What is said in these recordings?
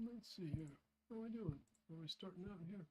Let's see here. What are we doing? Are we starting out here?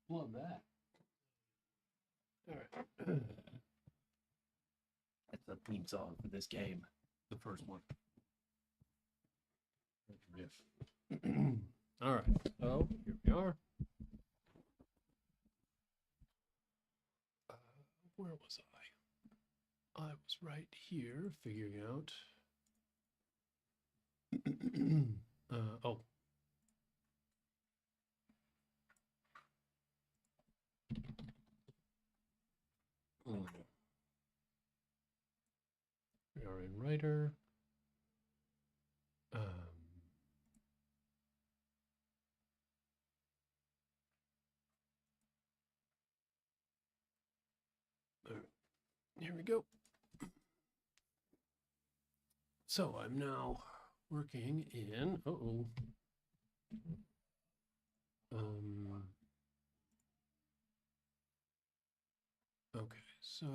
Love that. All right. That's the theme song for this game. The first one. Riff. All right. So here we are. Where was I? I was right here figuring out. Oh. We are in writer. Here we go. So I'm now working in, okay, so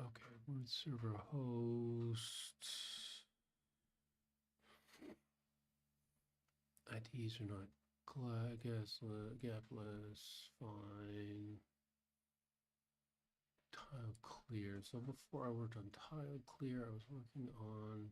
okay, word server host. IDs are not gapless, fine. Tile clear. So before I worked on tile clear, I was working on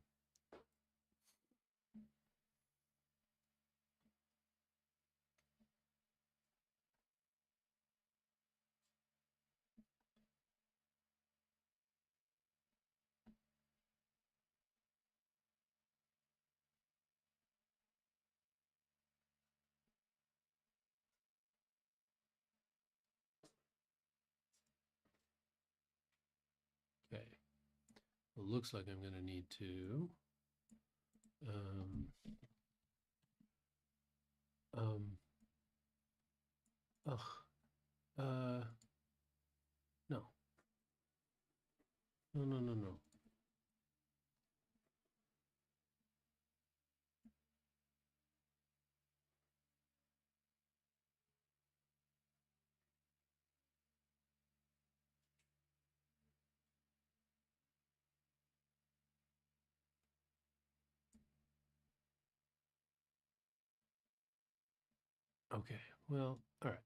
okay. It looks like I'm going to need to no. No. Okay, well, all right.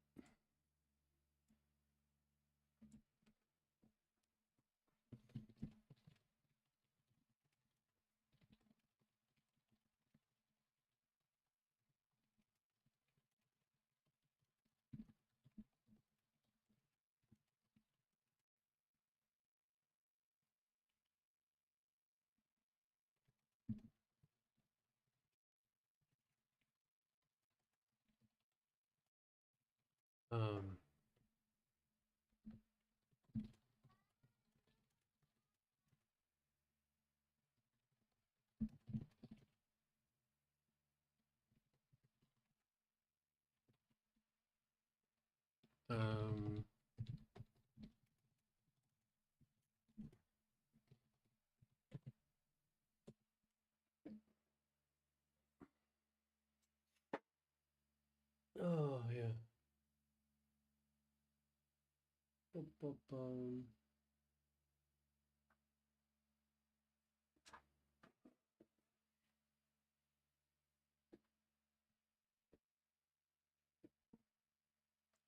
Um, oh yeah. Bum.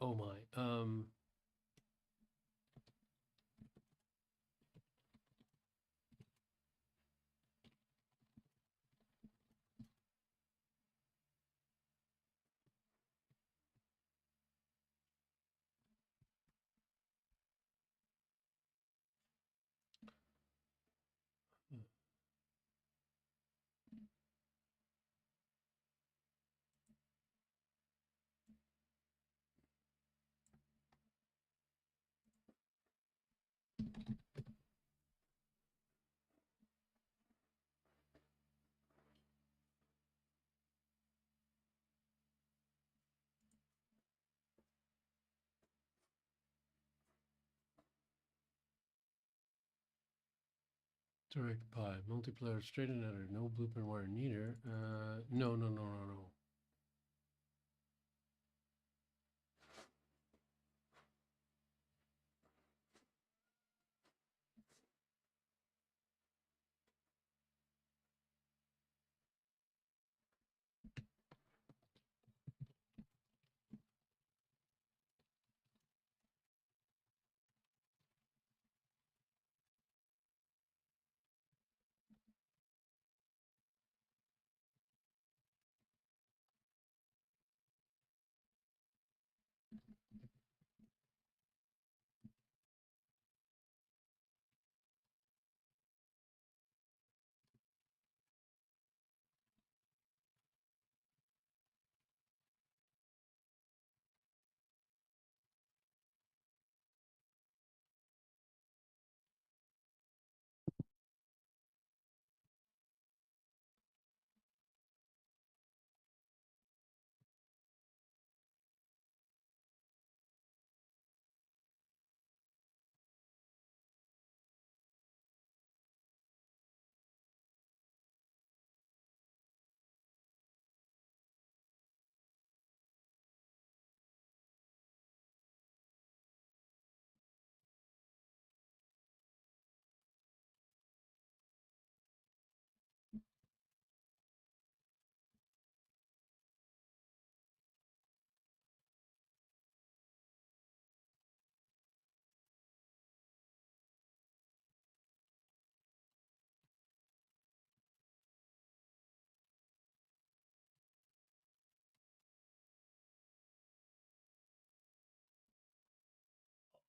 Oh my. Direct pie. Multiplayer straight and ladder. No blueprint wire neither. No.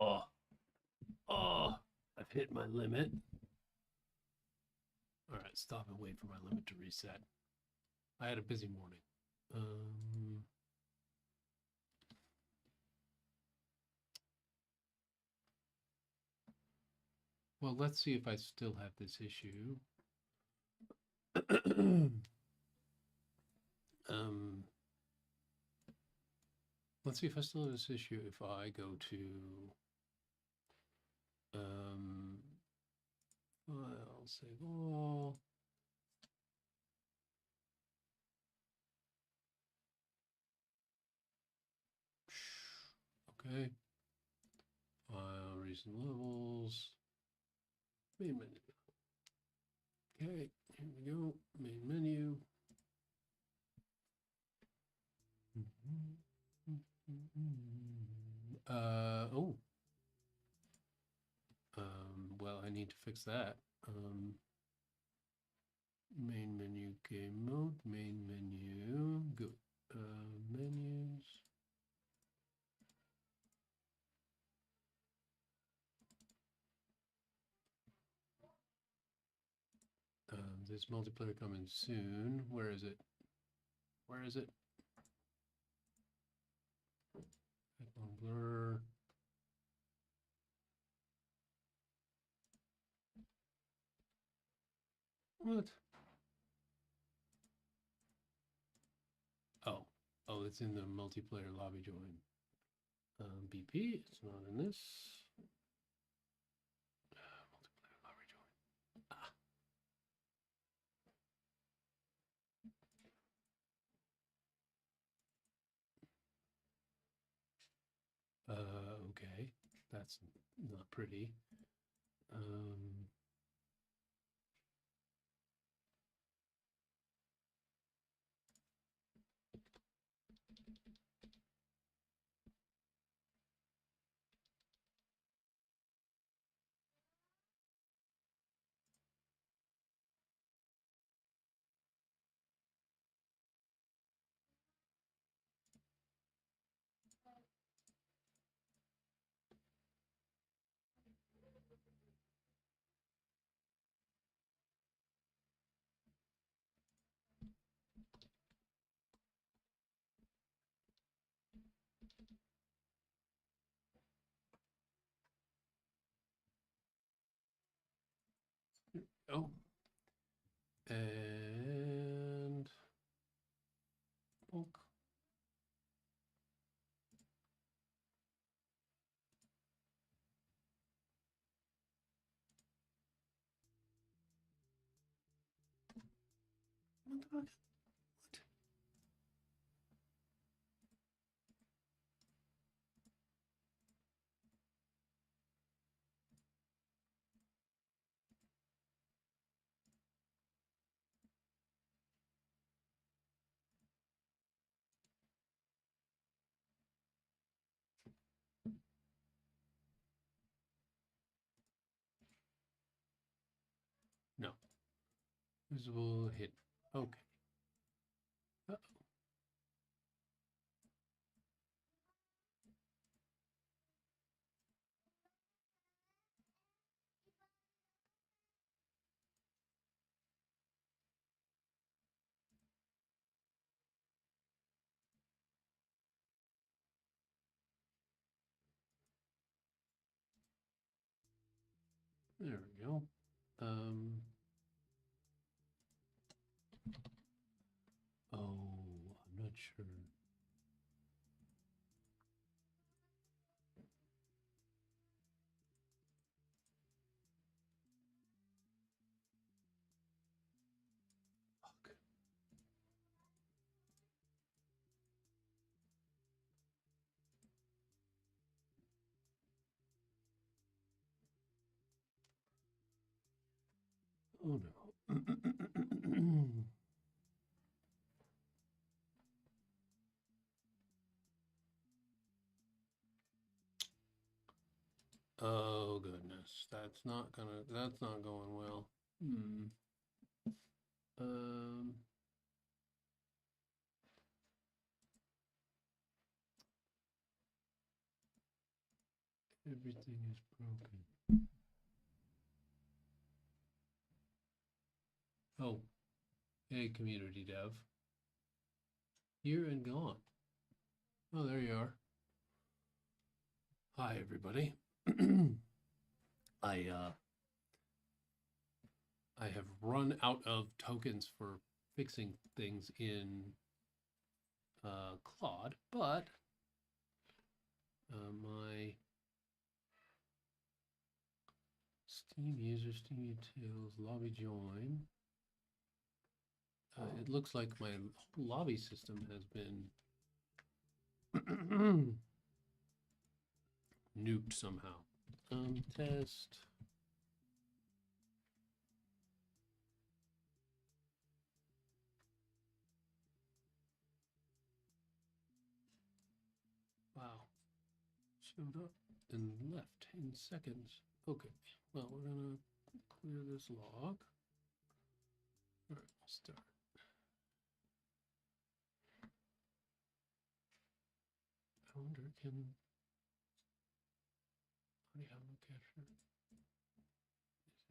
Oh, oh, I've hit my limit. All right, stop and wait for my limit to reset. I had a busy morning. Um, well, let's see if I still have this issue. um, let's see if I still have this issue if I go to file, save all. Okay. File, recent levels. Main menu. Okay, here we go. Main menu. Oh. Well, I need to fix that. Main menu, game mode, main menu, go, menus. This multiplayer coming soon. Where is it? Where is it? Headphone blur. What? Oh, it's in the multiplayer lobby join. BP, it's not in this. Multiplayer lobby join. Okay, that's not pretty. Oh, and bulk. What the fuck? What? No. Visible hit. Okay. Uh-oh. There we go. Oh, I'm not sure. Fuck. Oh no. Oh goodness, that's not going well. Everything is broken. Oh, hey community dev. Here and gone. Oh, there you are. Hi everybody. I have run out of tokens for fixing things in Claude, but my Steam user, Steam utils, lobby join. It looks like my whole lobby system has been nuked somehow. Test. Wow. Showed up and left in seconds. Okay. Well, we're gonna clear this log. All right, we'll start. I wonder, can audio capture?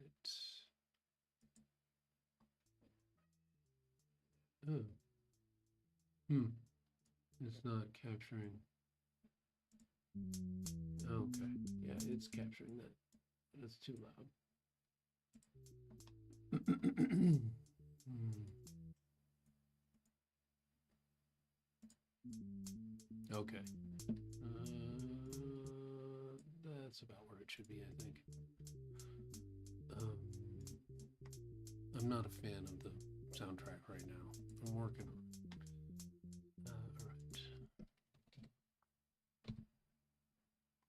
Is it? Oh. It's not capturing. Okay. Yeah, it's capturing that. That's too loud. Okay. That's about where it should be, I think. I'm not a fan of the soundtrack right now. I'm working on it.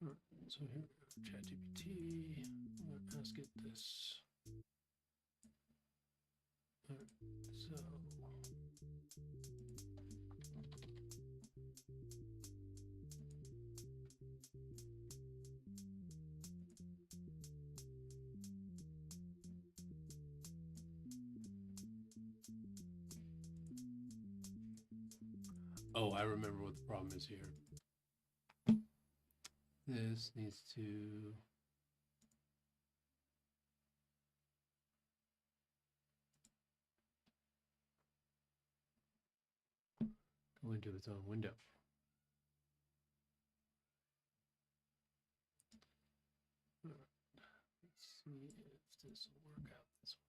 All right, so here we go, ChatGPT. I'm gonna ask it this. All right, so. Oh, I remember what the problem is here. This needs to go into its own window. All right. Let's see if this will work out this way.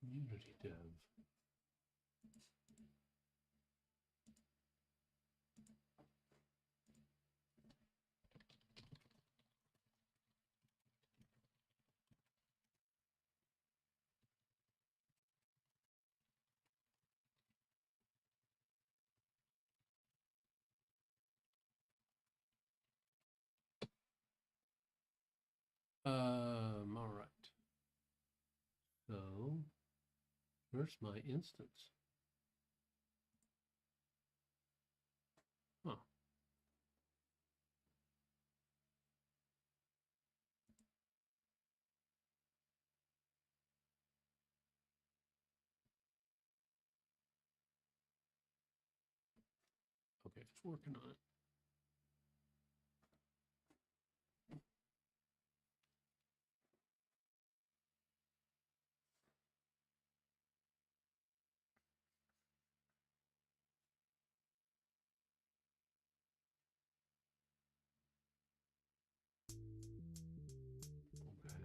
Community dev. All right. So, where's my instance? Huh. Okay, it's working on it.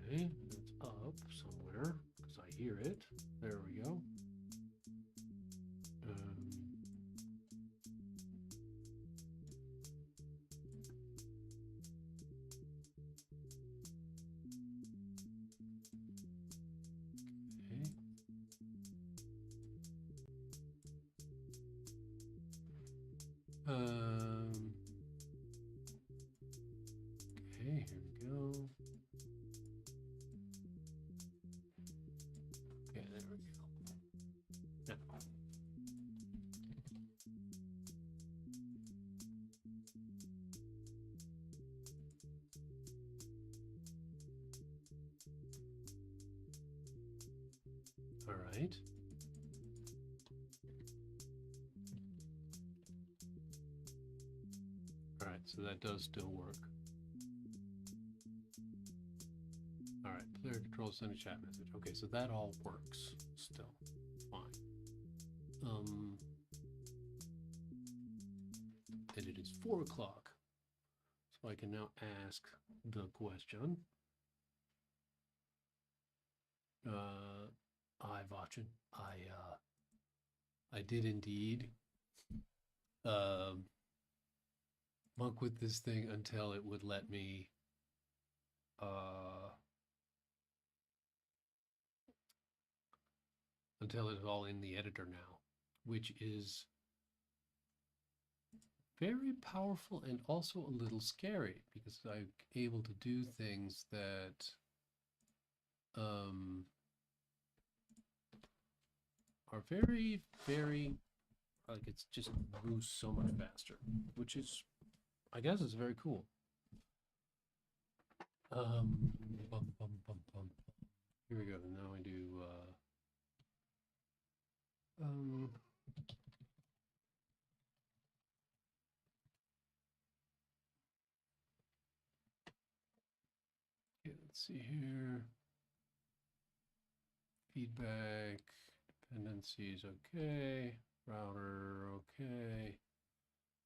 Okay, it's up somewhere because I hear it. There we go. Okay, here we go. Okay, there we go. Now. All right. All right, so that does still work. All right, player control, send a chat message. Okay, so that all works still. Fine. And it is 4 o'clock. So I can now ask the question. I Vachin, I did indeed monk with this thing until it would let me until it's all in the editor now, which is very powerful and also a little scary because I'm able to do things that are very, very, like, it's just moves so much faster, which is, I guess, is very cool. Bum, bum, bum, bum. Here we go. Now I do, okay, let's see here. Feedback, dependencies, okay. Router, okay.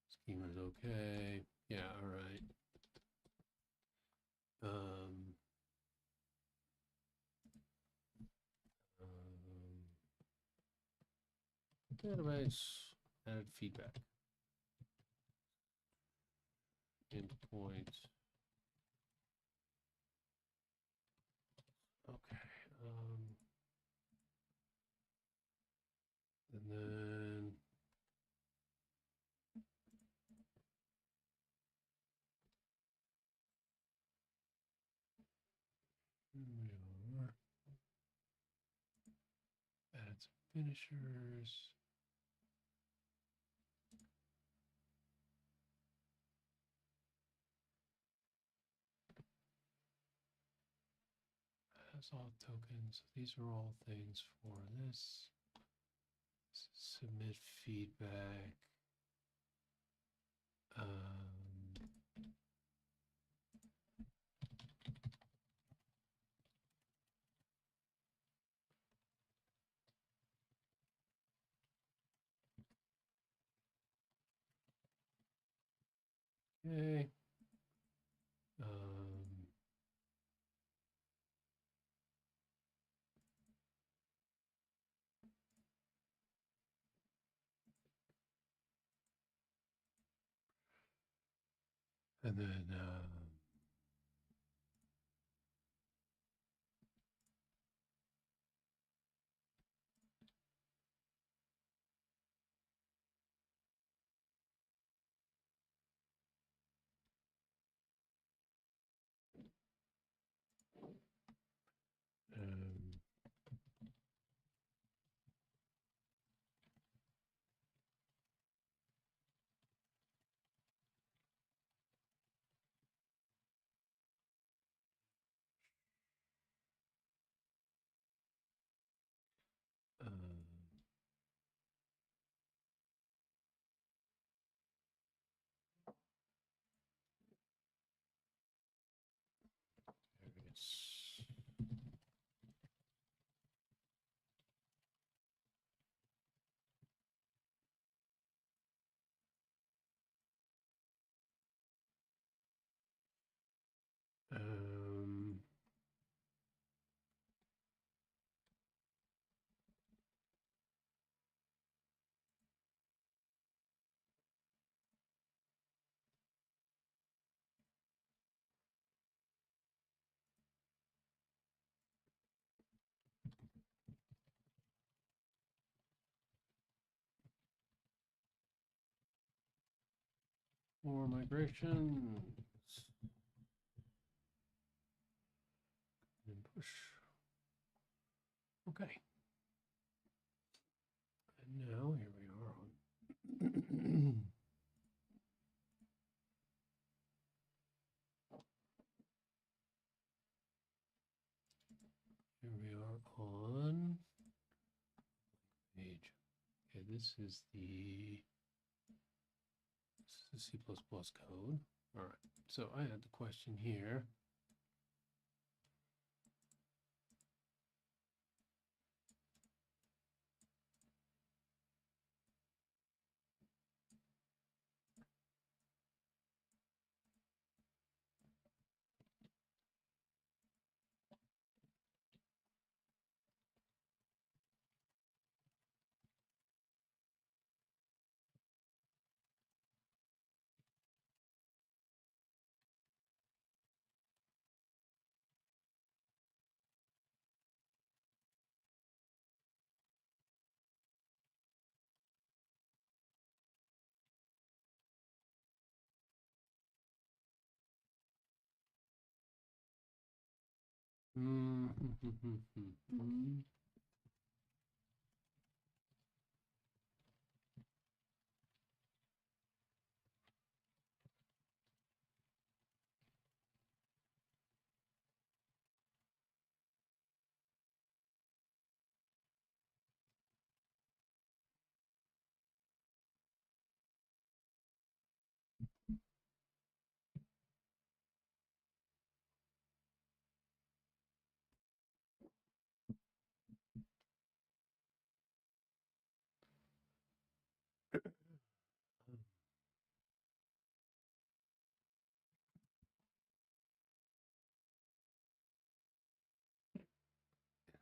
Schema's okay. Yeah, all right. Um, database, added feedback. Endpoint. Okay. And then we are. Add some finishers. Has all tokens. These are all things for this. Submit feedback. Okay. And then um, um, it's um, more migration and push. Okay. And now here we are on. Here we are on page. Okay, this is the C++ code. All right. So I had the question here.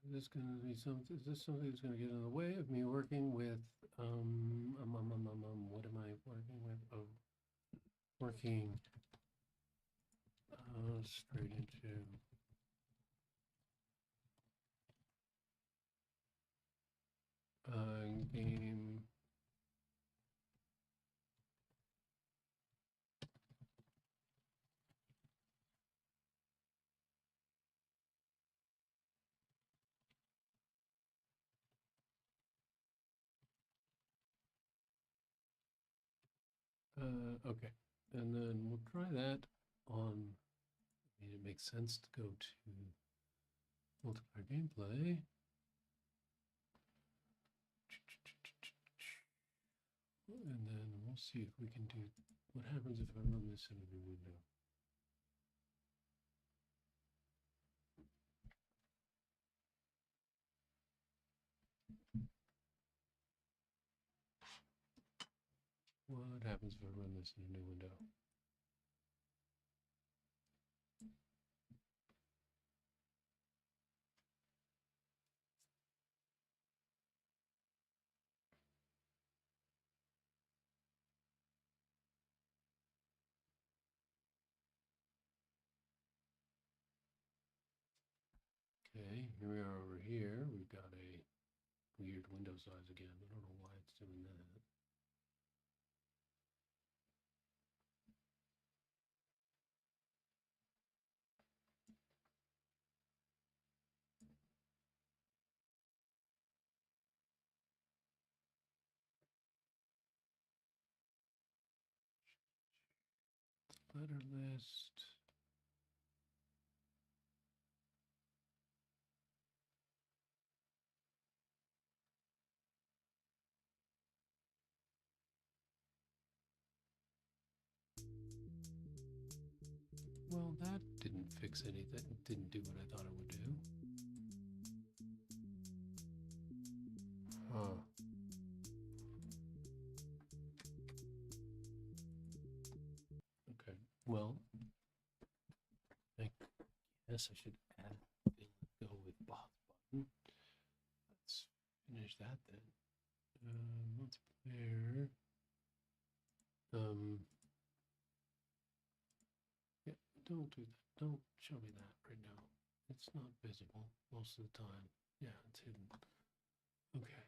Is this going to be something? Is this something that's going to get in the way of me working with? What am I working with? Oh, working straight into game. Okay, and then we'll try that on. I mean, it makes sense to go to multiplayer gameplay. And then we'll see if we can do, what happens if I run this in a new window. What happens if I run this in a new window? Okay, here we are over here. We've got a weird window size again. I don't know why it's doing that. Letter list. Well, that didn't fix anything. Didn't do what I thought it would do. Huh. Okay. Well, I guess I should add go with box button. Let's finish that then. Multiplayer. Yeah, don't do that. Don't show me that right now. It's not visible most of the time. Yeah, it's hidden. Okay.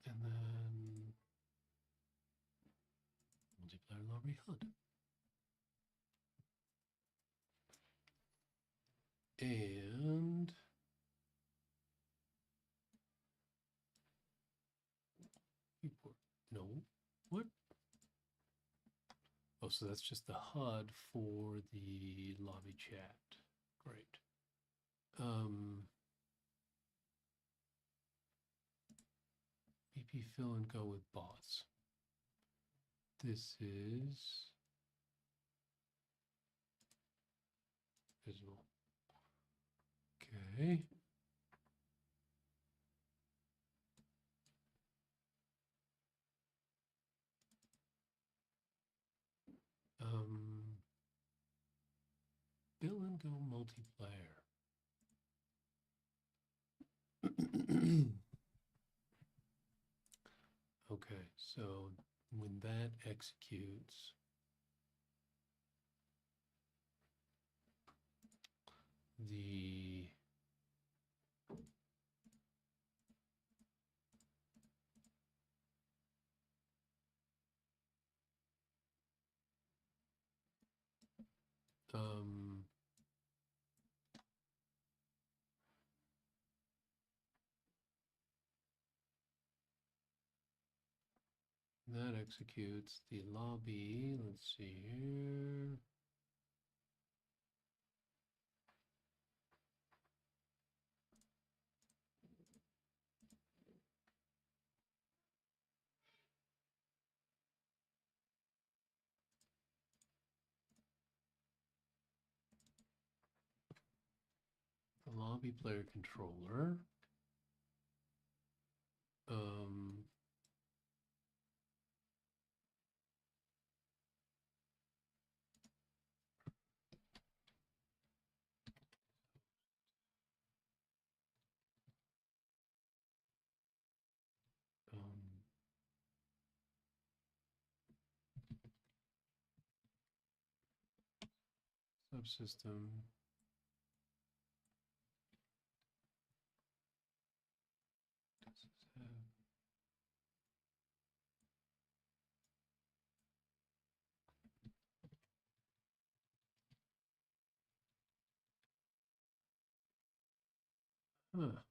And then multiplayer lobby HUD. And report. No. What? Oh, so that's just the HUD for the lobby chat. Great. BP fill and go with boss. This is visible. Okay. Bill and go multiplayer. Okay, so when that executes, the that executes the lobby. Let's see here. The lobby player controller. subsystem. Does this have? Huh.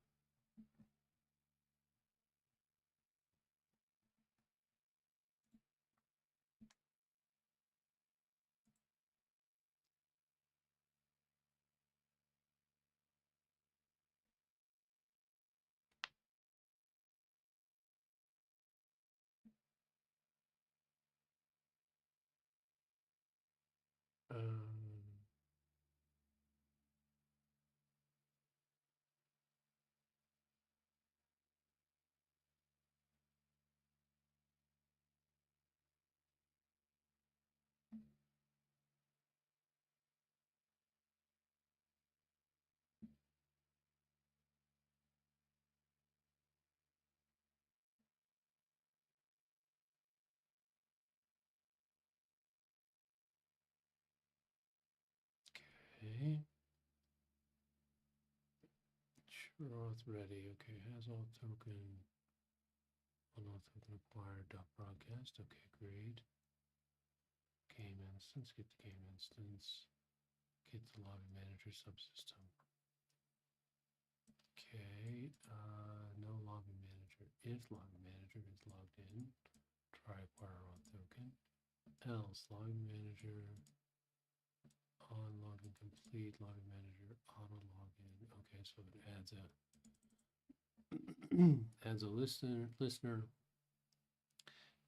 Um, okay. Sure, auth ready. Okay, has all token. One auth token acquired. Dot broadcast. Okay, great. Game instance. Get the game instance. Get the login manager subsystem. Okay. No login manager. If login manager is logged in, try acquire auth token. Else login manager on login complete. Login manager auto login. Okay, so it adds a adds a listener,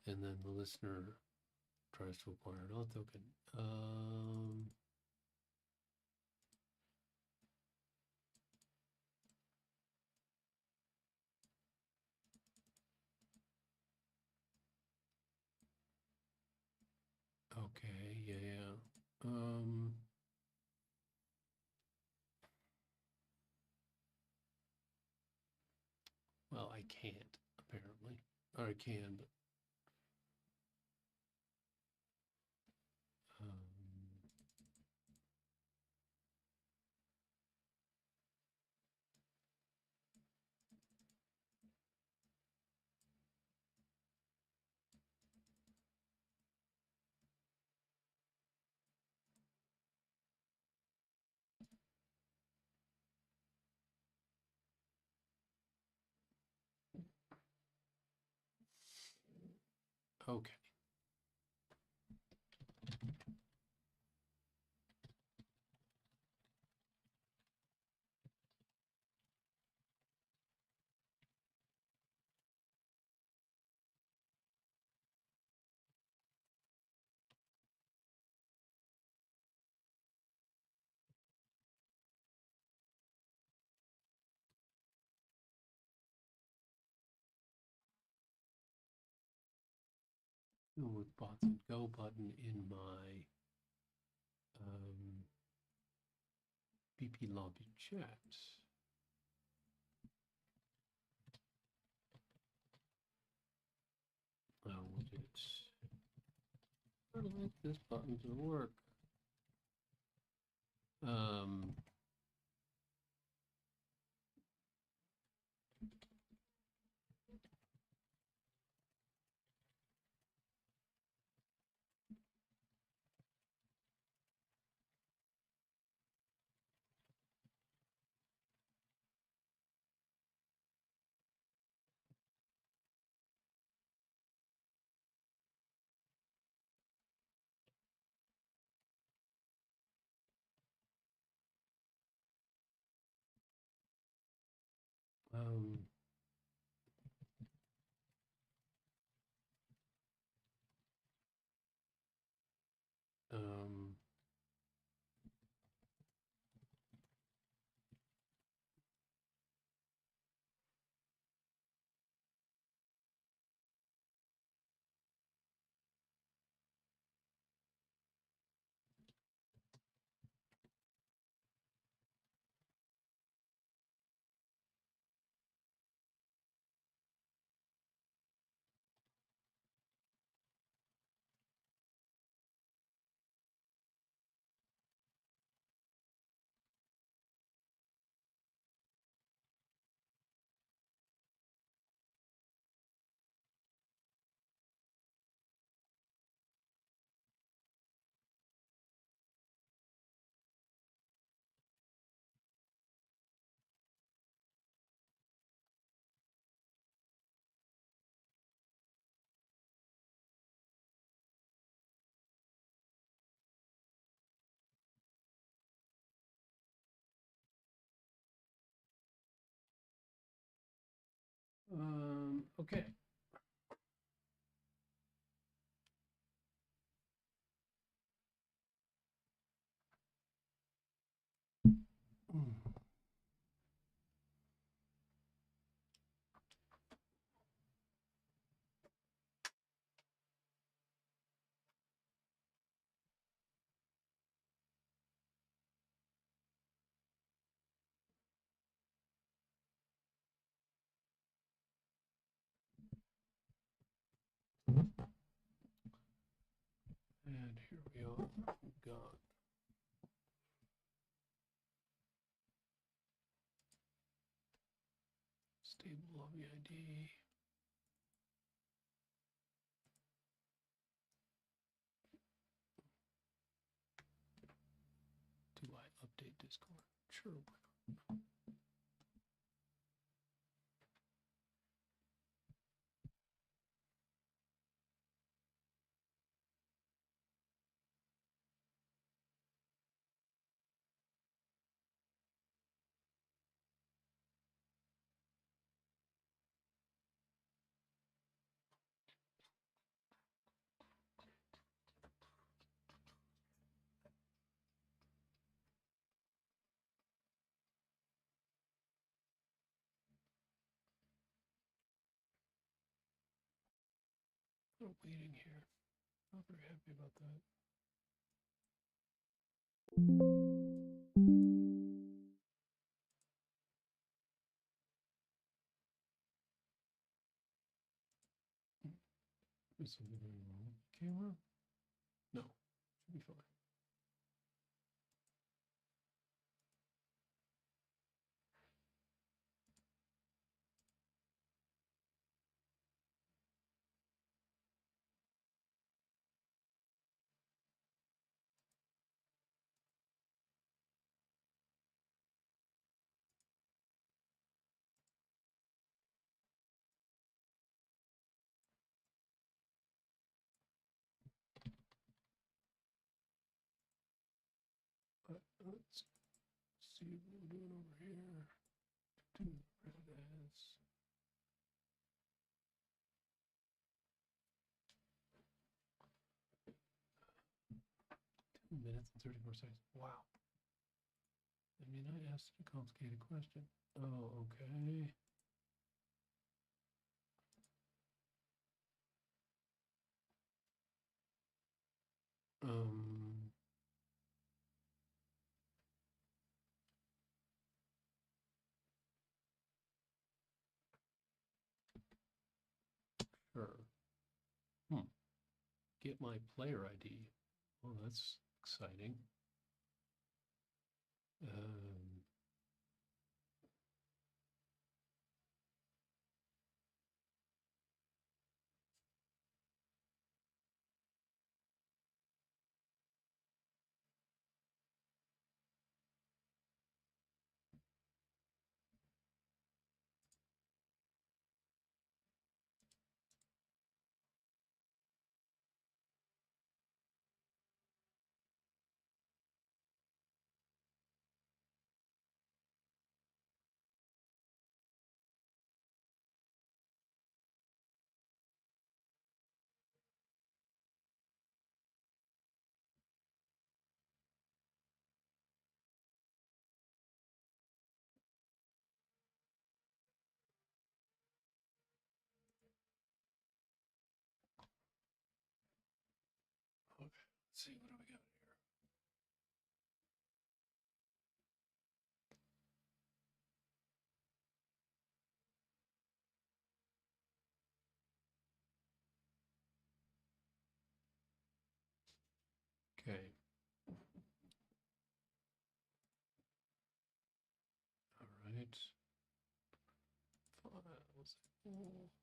and then the listener tries to acquire an auth token. Okay, yeah. Well, I can't apparently, or I can, but okay. With bots and go button in my BP lobby chat. How would it? I'd like this button to work. Um, um, um, Okay. And here we are. We've got stable lobby ID. Do I update Discord? Sure. I'm waiting here. Not very happy about that. Is something going wrong with the camera? No, should be fine. Let's see what we're doing over here. Do red as 2 minutes and 34 seconds. Wow. I mean, I asked a complicated question. Oh, okay. Um, sure. Get my player ID. Well, that's exciting. Okay, let's see, what do we got here? Okay. All right. Files.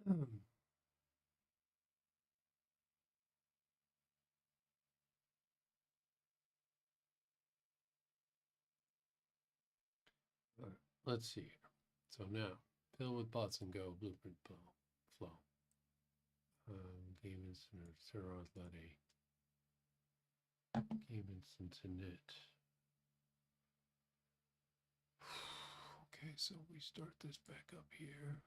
All right, let's see here. So now, fill with bots and go, blueprint flow. Game instant or Seroth let a game instant init. Okay, so we start this back up here.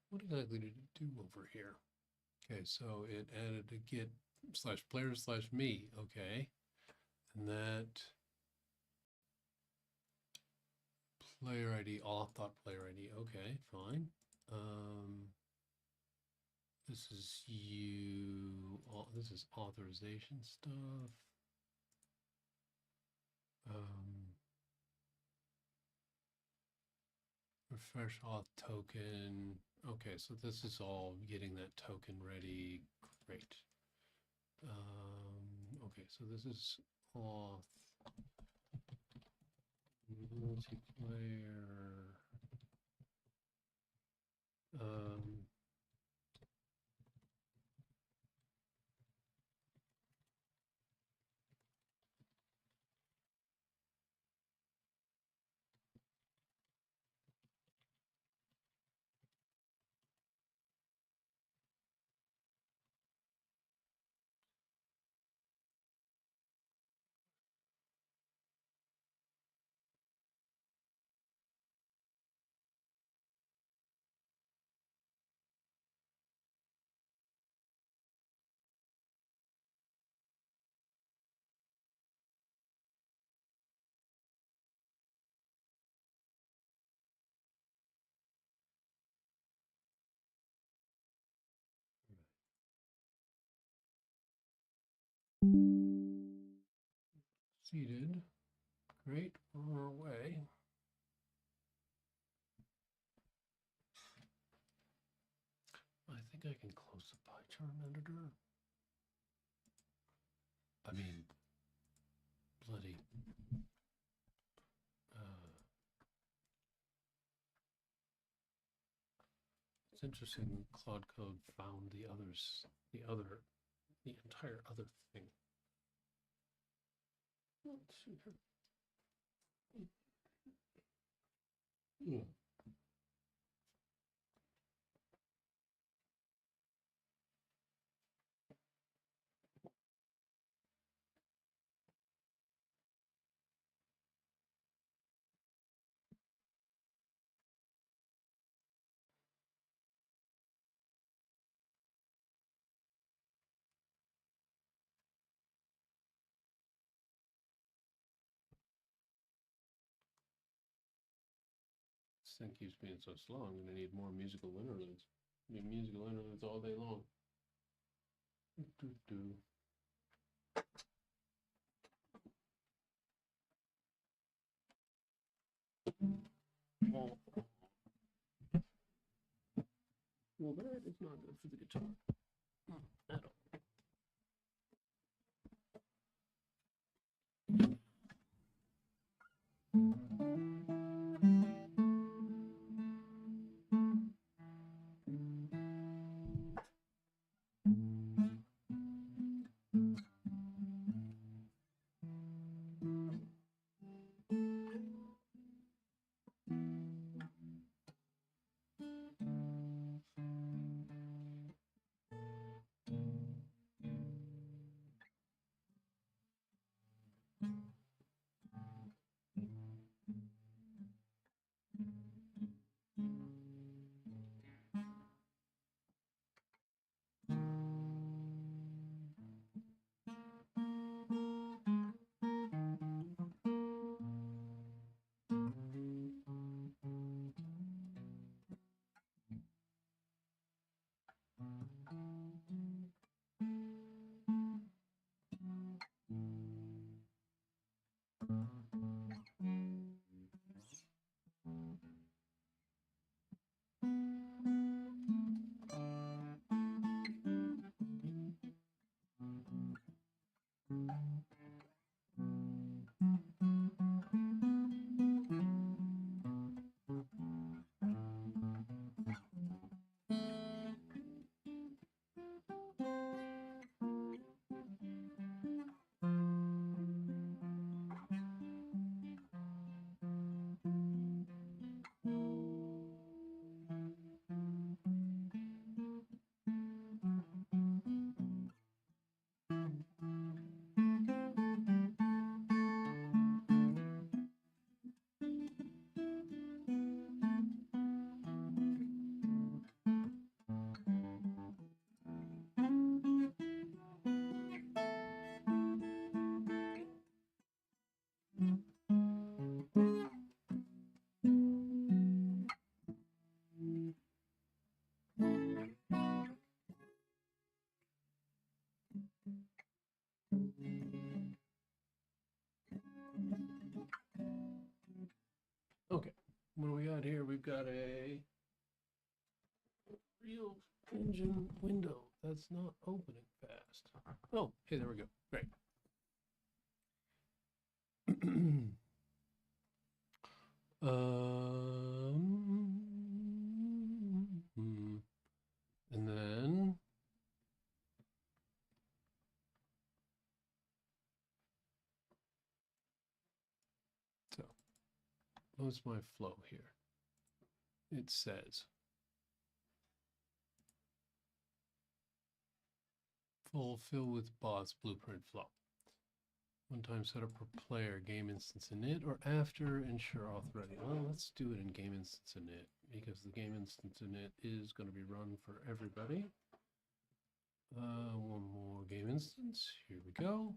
What exactly did it do over here? Okay, so it added a get slash player slash me. Okay, and that player ID auth dot player ID. Okay, fine. This is you. This is authorization stuff. Refresh auth token. Okay, so this is all getting that token ready. Great. Okay, so this is auth multiplayer. Seated. Great, we're on our way. I think I can close the pie chart editor. I mean, bloody. It's interesting. Cloud Code found the entire other thing. Let's see here. Yeah. This thing keeps being so slow. I'm gonna need more musical interludes. Need musical interludes all day long. Well, that is not good for the guitar at all. Okay, what do we got here? We've got a real engine window that's not opening fast. Oh, hey, there we go. Great. And then so what's my flow here? It says fulfill with boss blueprint flow. One-time setup per player, game instance init, or after ensure auth ready. Well, let's do it in game instance init because the game instance init is going to be run for everybody. One more game instance. Here we go.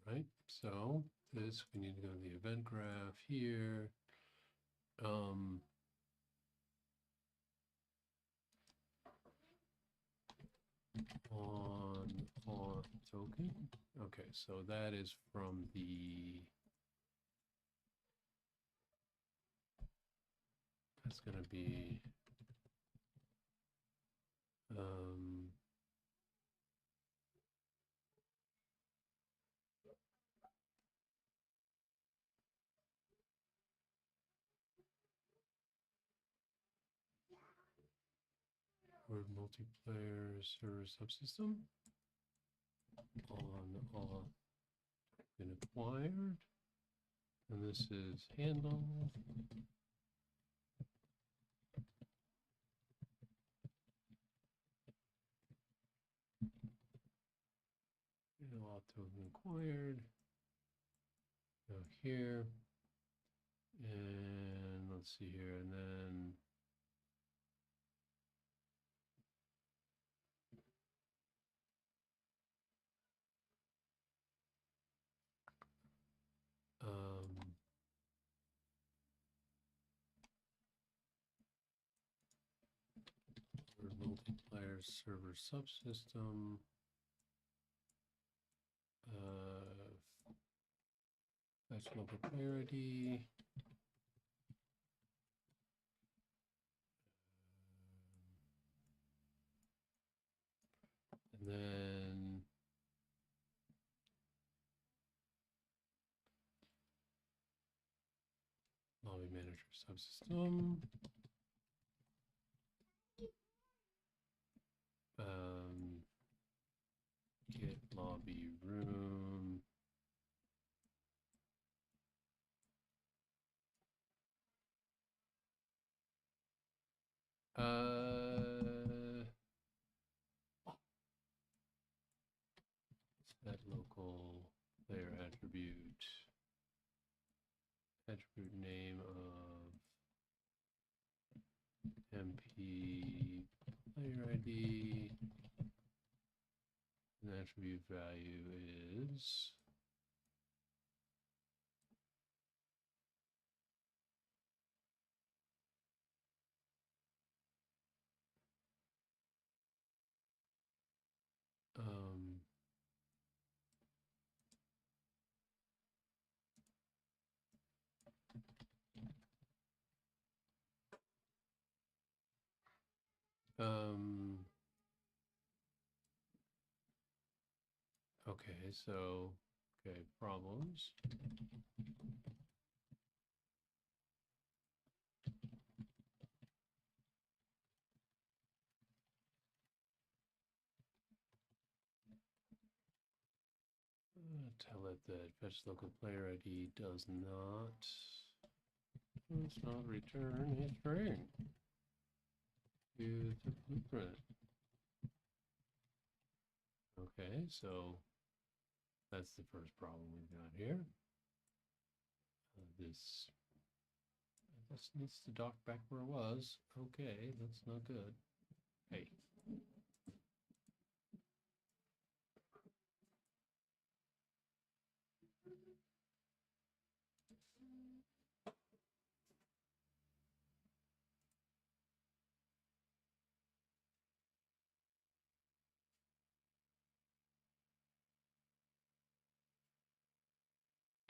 All right, so this, we need to go to the event graph here. On token. Okay, so that is from the, that's going to be word multiplayer server subsystem on been acquired, and this is handle. Token acquired. Go here, and let's see here, and then multiplayer server subsystem. Fetch local player ID. And then lobby manager subsystem. Get lobby room. Set local player attribute name of MP player ID. And the attribute value is okay, so problems. Tell it that fetch local player ID does not return a string to the blueprint. Okay, so That's the first problem we've got here. This needs to dock back where it was. Okay, that's not good. Hey.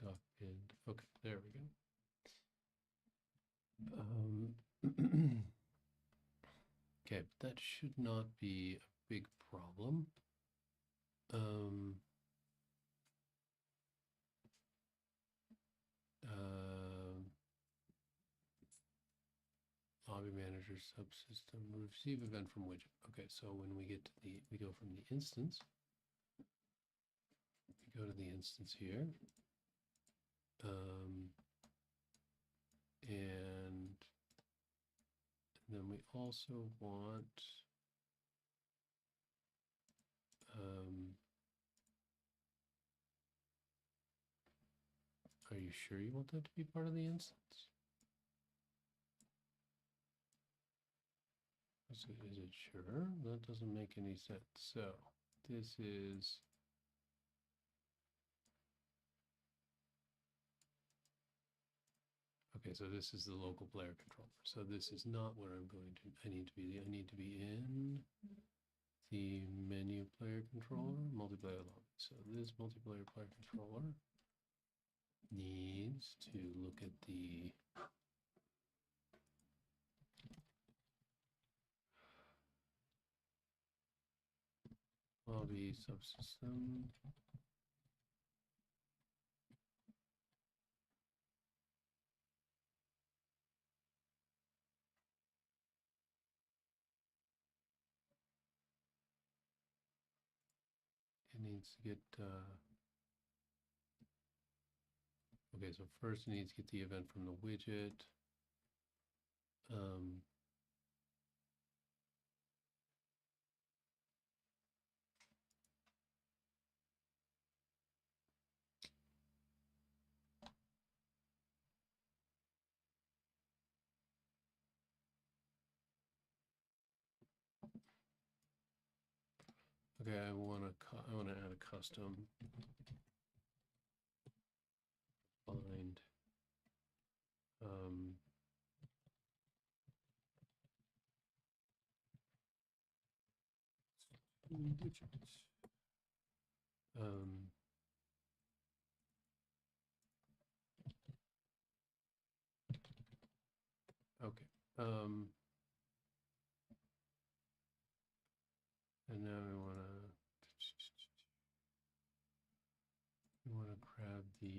Dock pinned. Okay, there we go. Okay, but that should not be a big problem. Lobby manager subsystem receive event from widget. Okay, so when we get to we go from the instance, we go to the instance here, and then we also want are you sure you want that to be part of the instance? Is it sure? That doesn't make any sense. So this is okay, so this is the local player controller. So this is not where I need to be. I need to be in the menu player controller, multiplayer lobby. So this multiplayer player controller needs to look at the lobby subsystem. It needs to get okay, so first it needs to get the event from the widget. Okay, I want to add a custom find digits. Okay. And now we want to grab the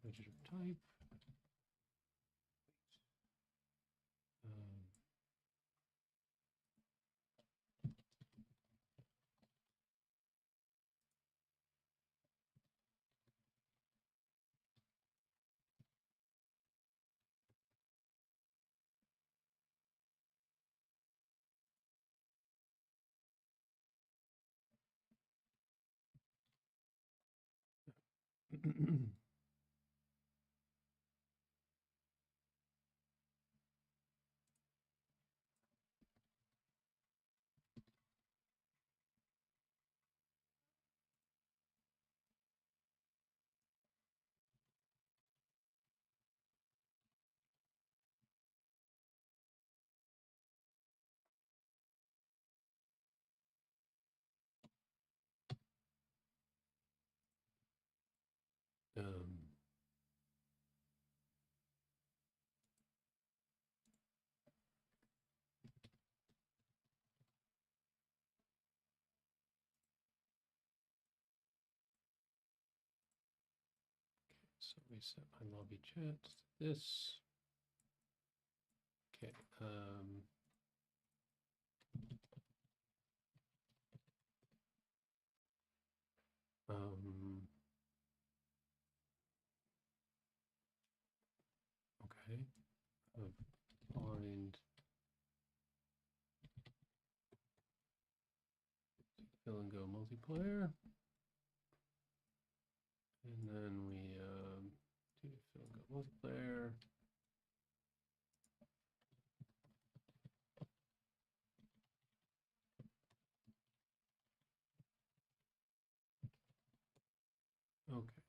widget of type. So we set my lobby chat to this. Okay. Okay. Find fill and go multiplayer. And then we do fill and go multiplayer. Okay.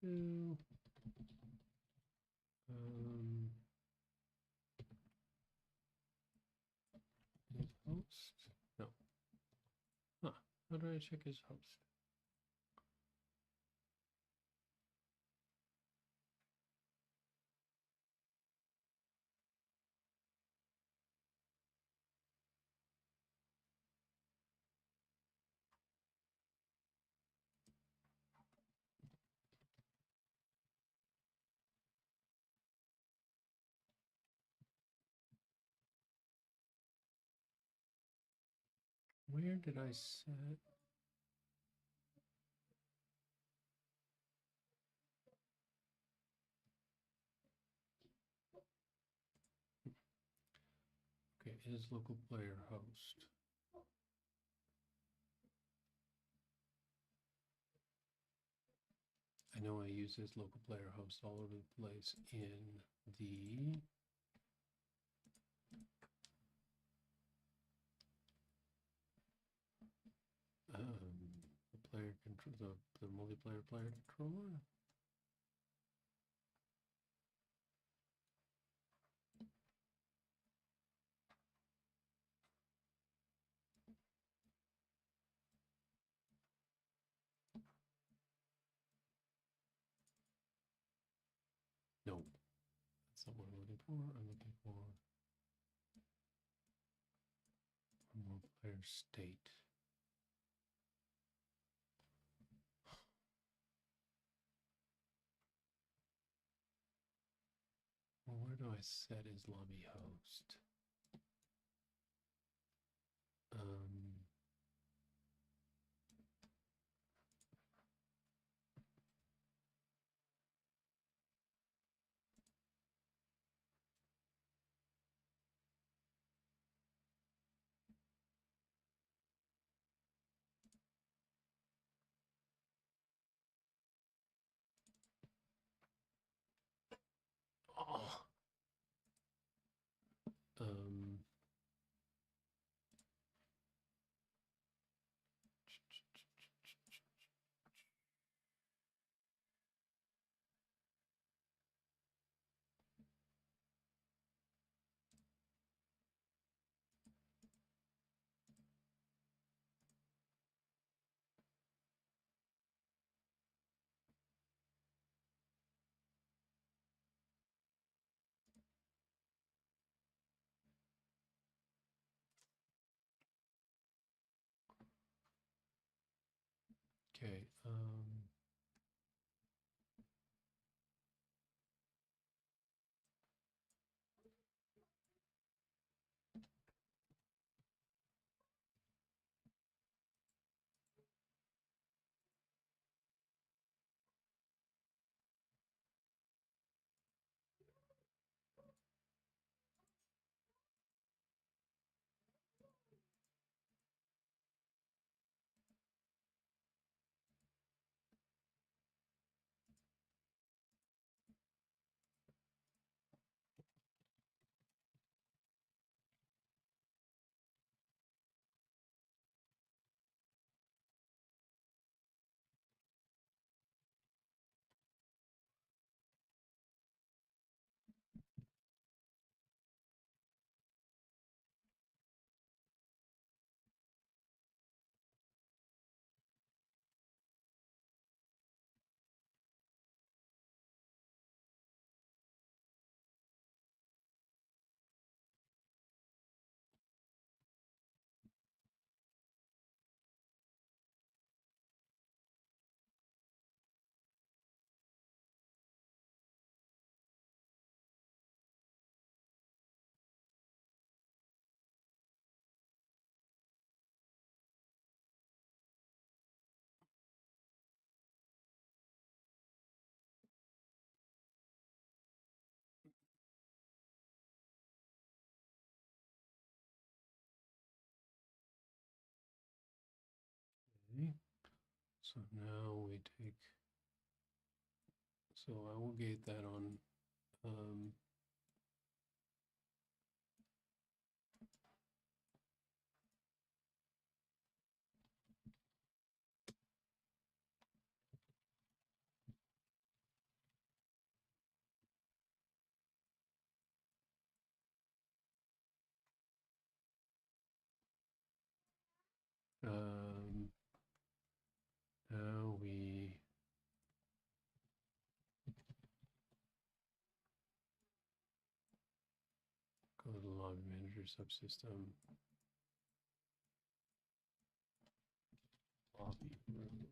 Two. His host? No. Huh. How do I check his host? Where did I set? Okay, is local player host. I know I use this local player host all over the place in the player control, the multiplayer player controller. No, that's not what I'm looking for. I'm looking for multiplayer state. Well, where do I set his lobby host? Oh. So now we take, so I will gate that on now we go to the log manager subsystem, lobby room,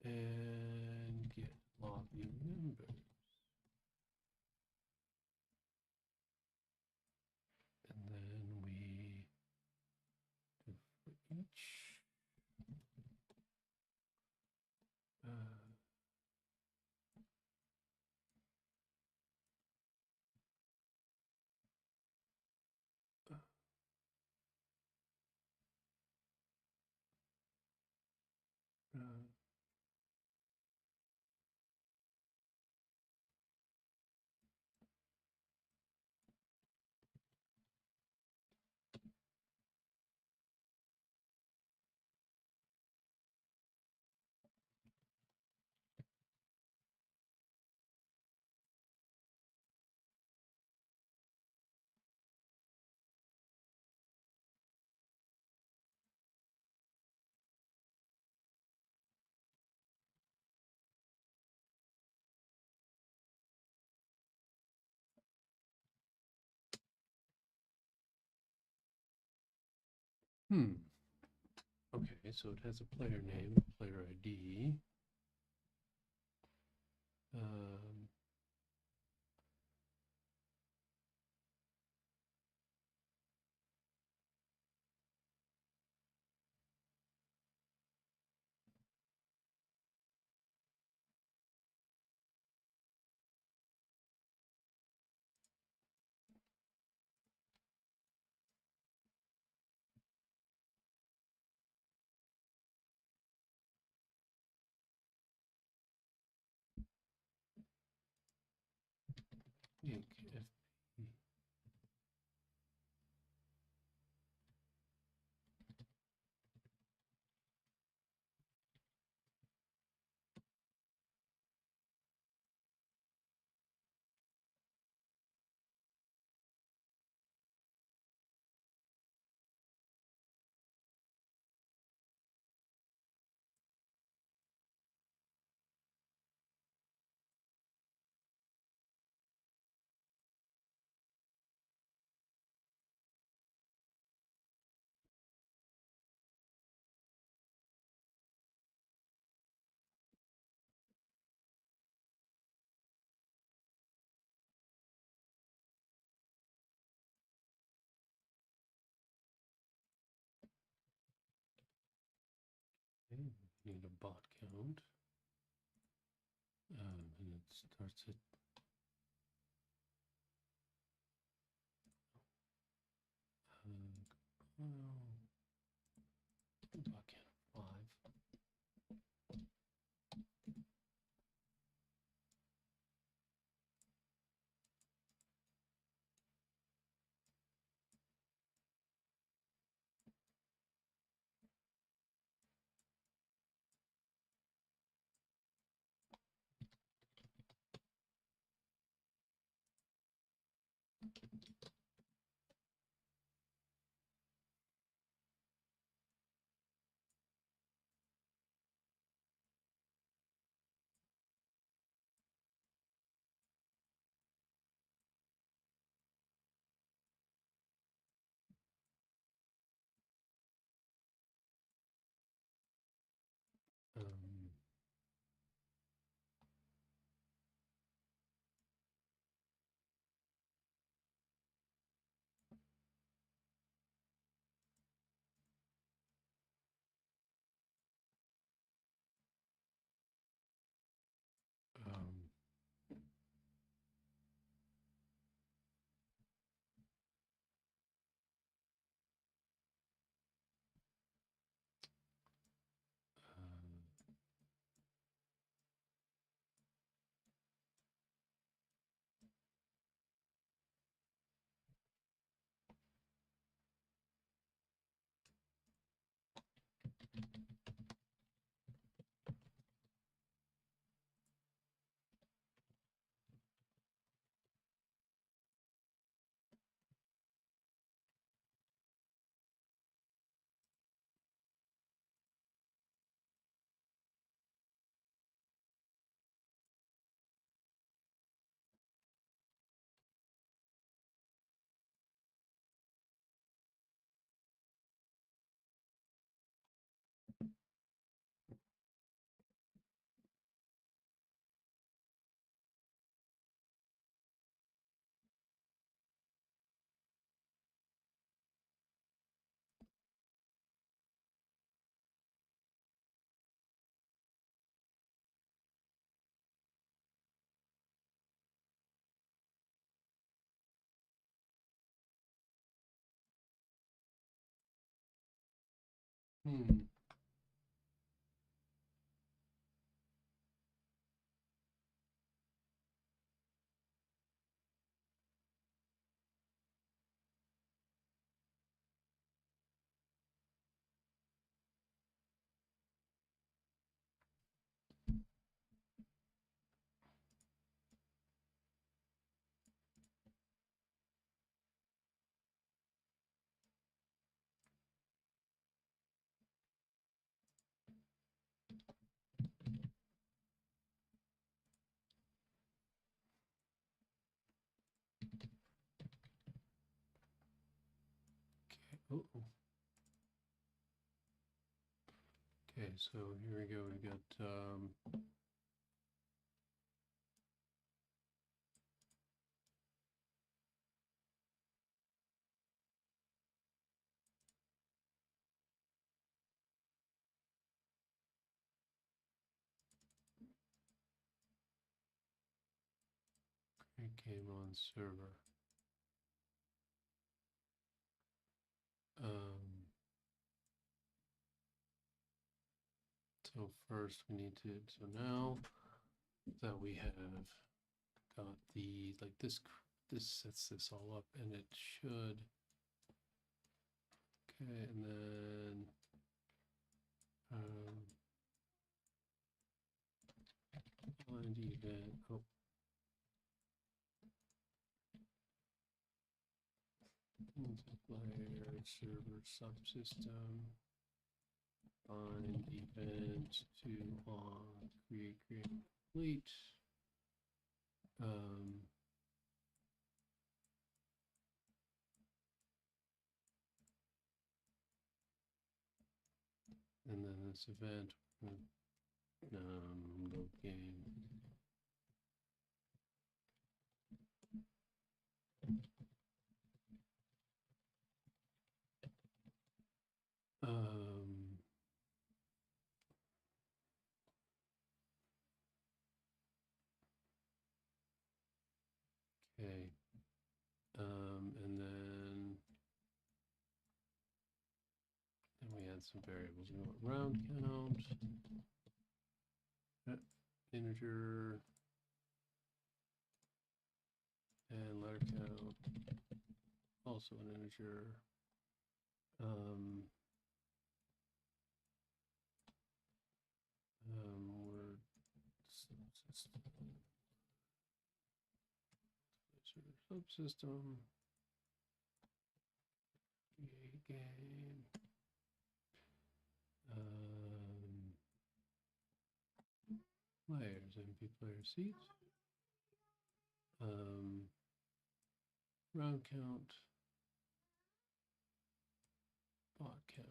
and get lobby members. And then we do for each uh, okay, so it has a player name, player ID. Inc. FP. Okay, we need a bot count. And it starts at bot count 5. Hmm. Okay. Oh. Okay, so here we go. We got create game on server. So first we need to, so now that we have got the, like this sets this all up and it should, okay, and then find event, oh, multiplayer server subsystem, find event to on create complete. And then this event, load game. Okay. And then we add some variables. We want round count, integer, and letter count, also an integer. Word subsystem, create game. Players, MP player seats. Round count, bot count.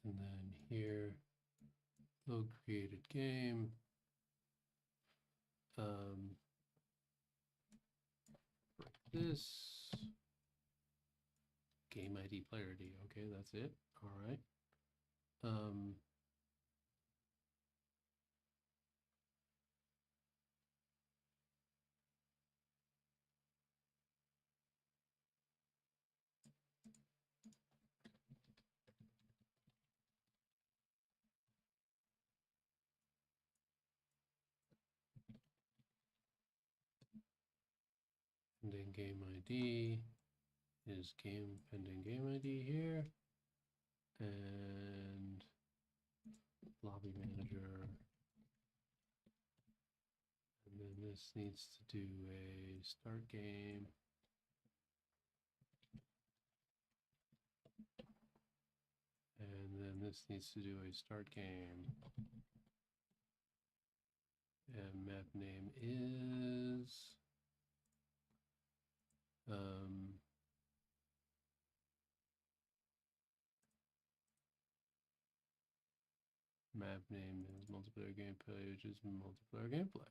And then here, load created game. This game ID player ID. Okay, that's it. All right. Pending game ID is game pending game ID here, and lobby manager. And then this needs to do a start game. And then this needs to do a start game. And map name is map name is multiplayer gameplay, which is multiplayer gameplay.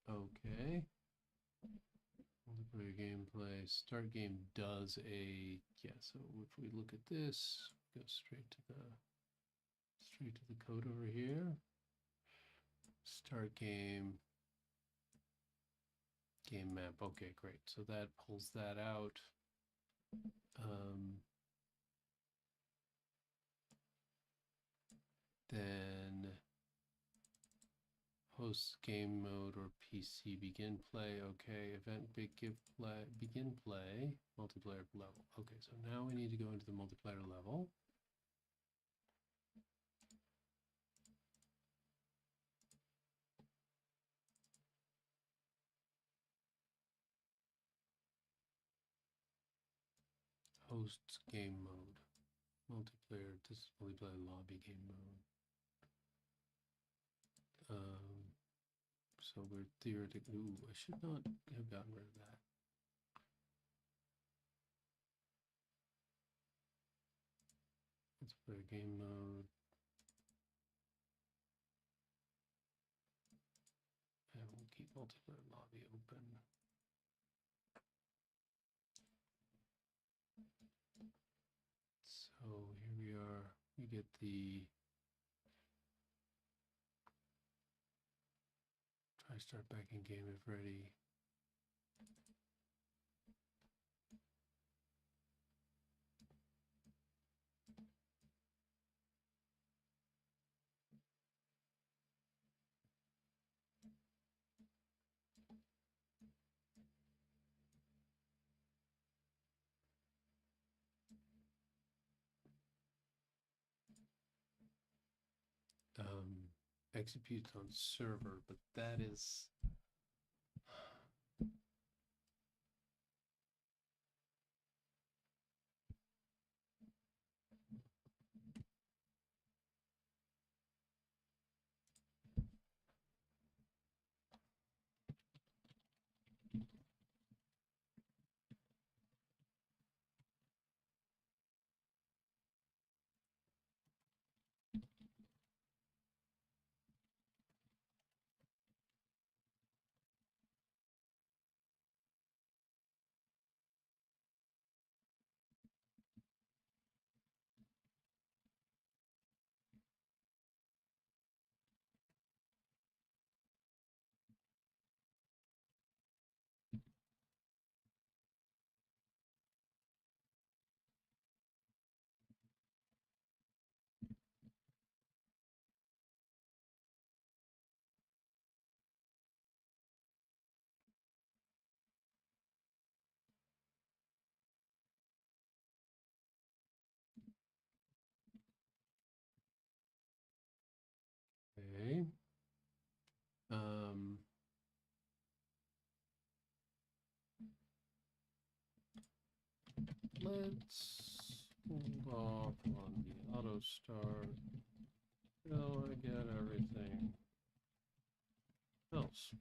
Okay. Multiplayer gameplay. Start game does a so if we look at this, go straight to the code over here. Start game map. Okay, great. So that pulls that out. Then host game mode or PC begin play. Okay, event begin play multiplayer level. Okay, so now we need to go into the multiplayer level. Host game mode. Multiplayer, this is multiplayer lobby game mode. So we're theoretically, ooh, I should not have gotten rid of that. Multiplayer game mode. And we'll keep multiplayer lobby open. So here we are, we get the try start back in game if ready. Executes on server, but that is okay. Let's hold off on the auto start till I get everything else.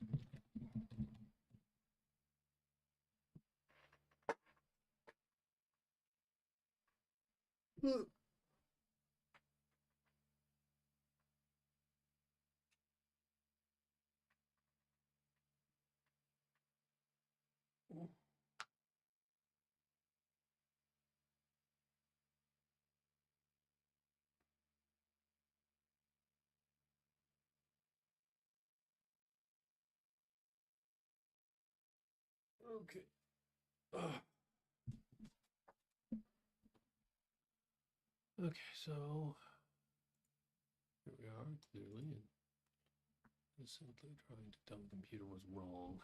Okay. Okay, so here we are, clearly, and just simply trying to tell the computer was wrong.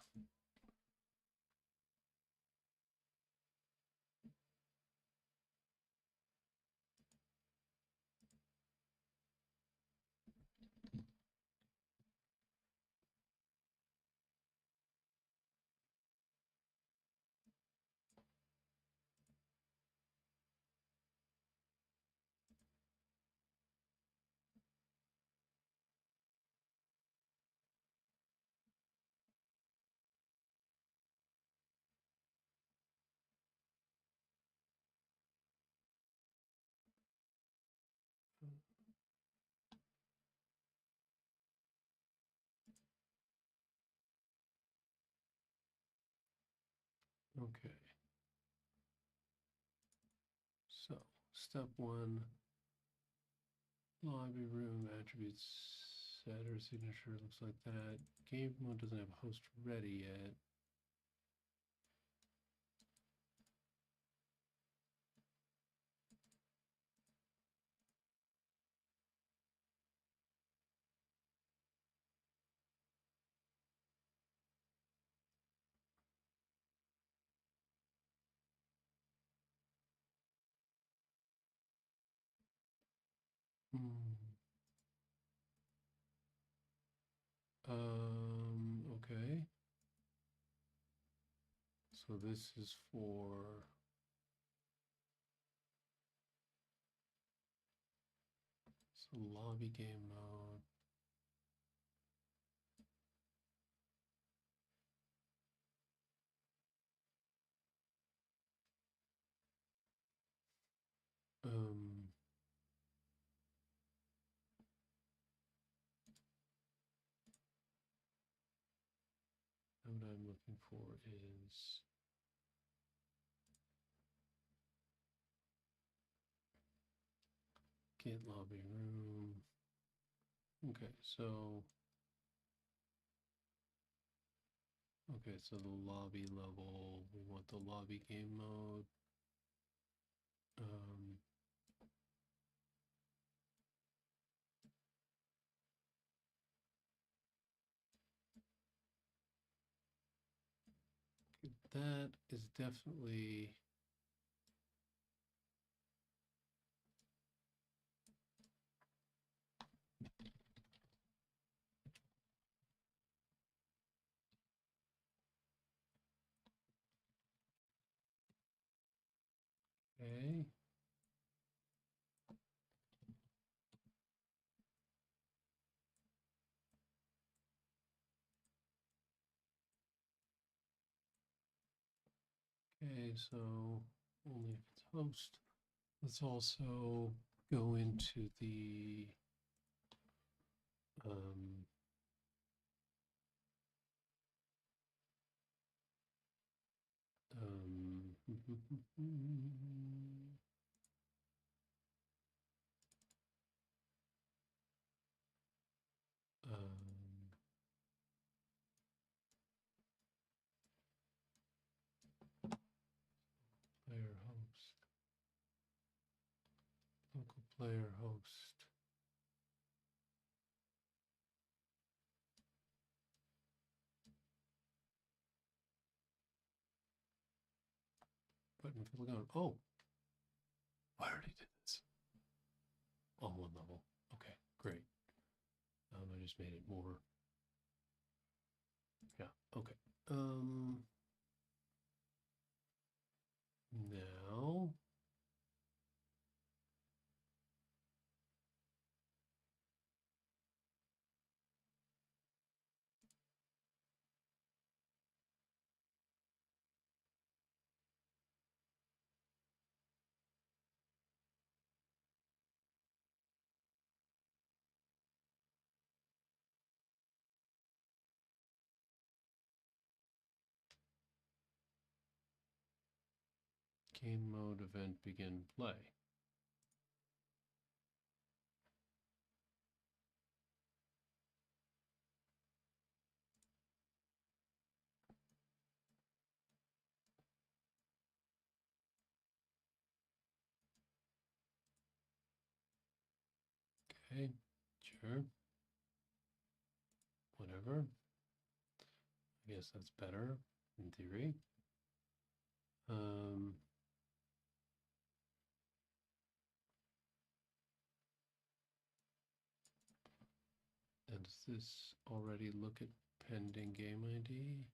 Okay. So, step one, lobby room attributes setter signature looks like that. Game mode doesn't have host ready yet. Okay. So this is for lobby game mode. Um, what I'm looking for is get lobby room. Okay, so the lobby level, we want the lobby game mode. That is definitely okay. Okay, so only if it's host. Let's also go into the um, player host, local player host. Button for the gun. Oh, I already did this on one level. Okay, great. I just made it more. Yeah. Okay. Now game mode event begin play. Okay, sure. Whatever. I guess that's better in theory. And does this already look at pending game ID?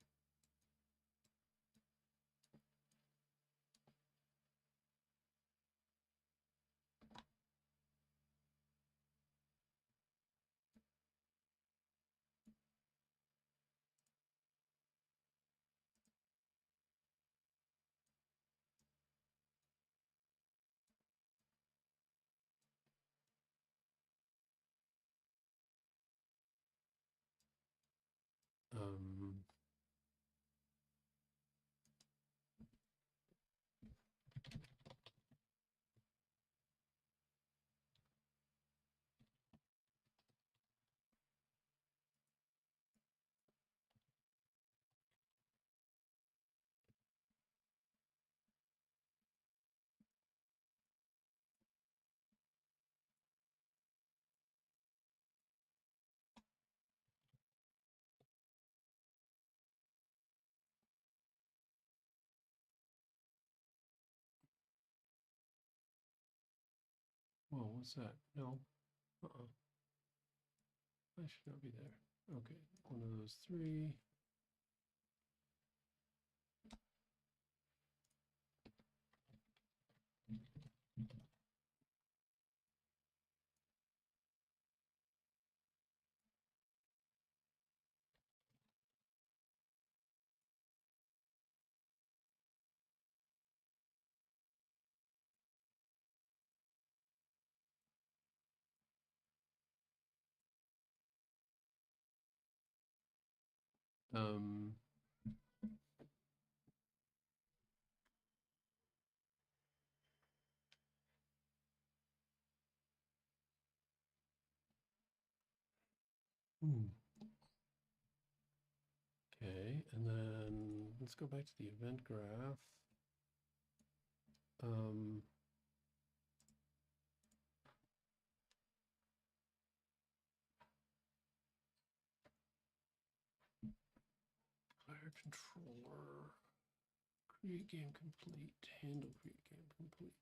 Whoa, what's that? No. I should not be there. Okay, one of those three. Um, Okay, and then let's go back to the event graph. Player controller, create game complete, handle create game complete.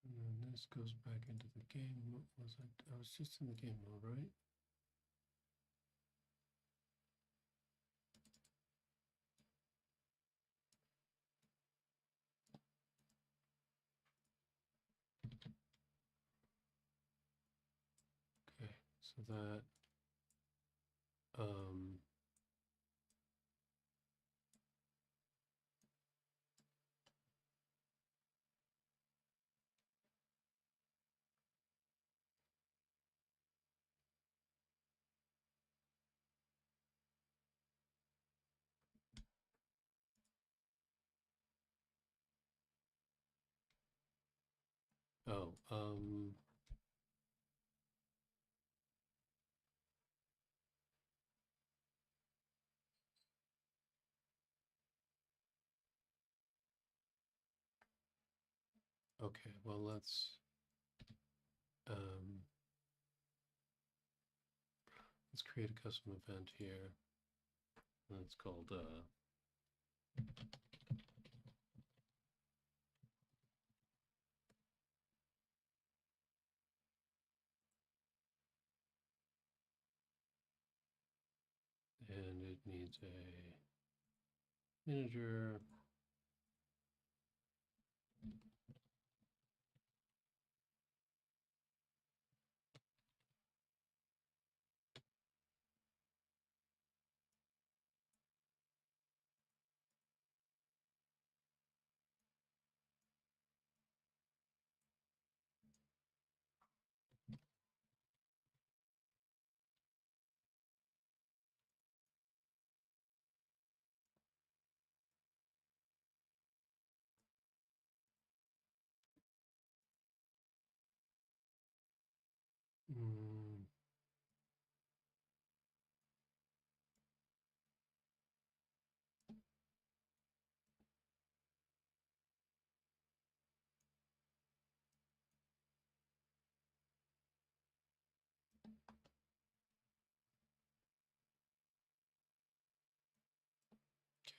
And then this goes back into the game. What was it? I was just in the game mode, right? Okay, so that oh, okay, well let's create a custom event here. That's called and it needs a integer.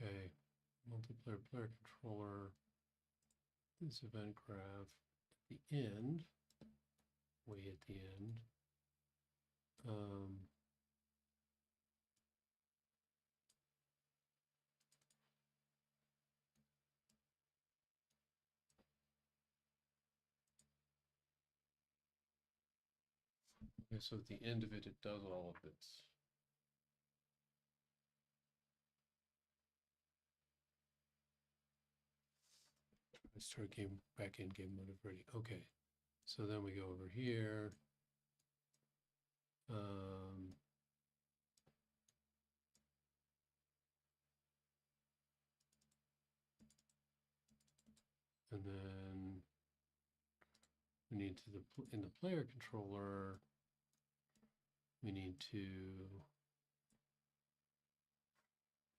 Okay, multiplayer player controller, this event graph. At the end, way at the end, okay, so at the end of it, it does all of its. Start game back in game mode if ready. Okay, so then we go over here. And then we need to in the player controller we need to,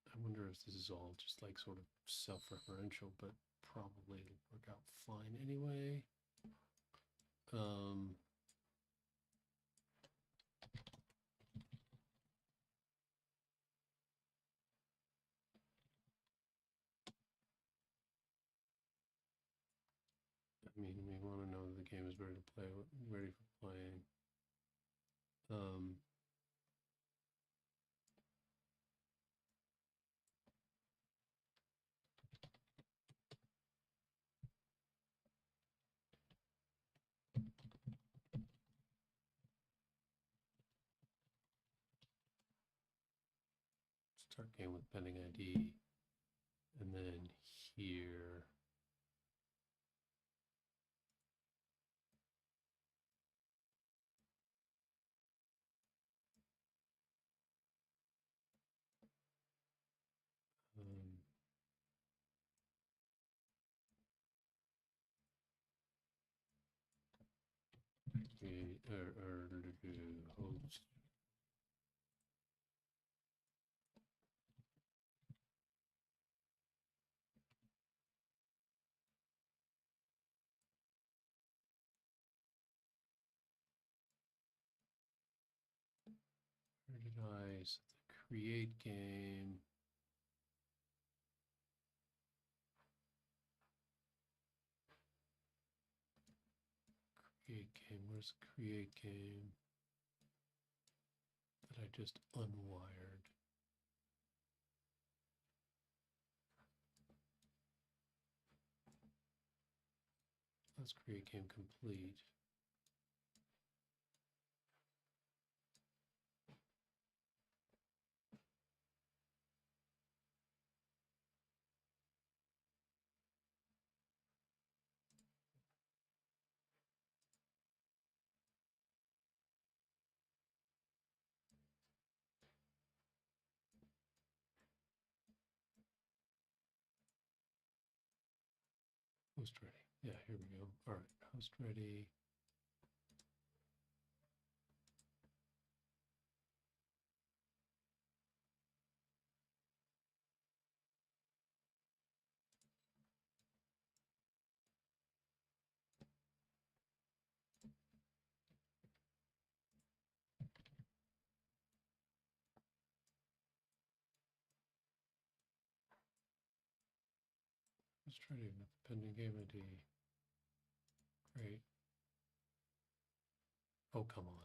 I wonder if this is all just like sort of self-referential, but probably it'll work out fine anyway. I mean, we want to know that the game is ready to play, ready for playing. Start game with pending ID, and then here. Create host. Where did I set the create game? Create game, where's the create game that I just unwired? Let's create game complete. Host ready. Yeah, here we go. All right, host ready. Host ready with pending game ID. Great. Oh, come on.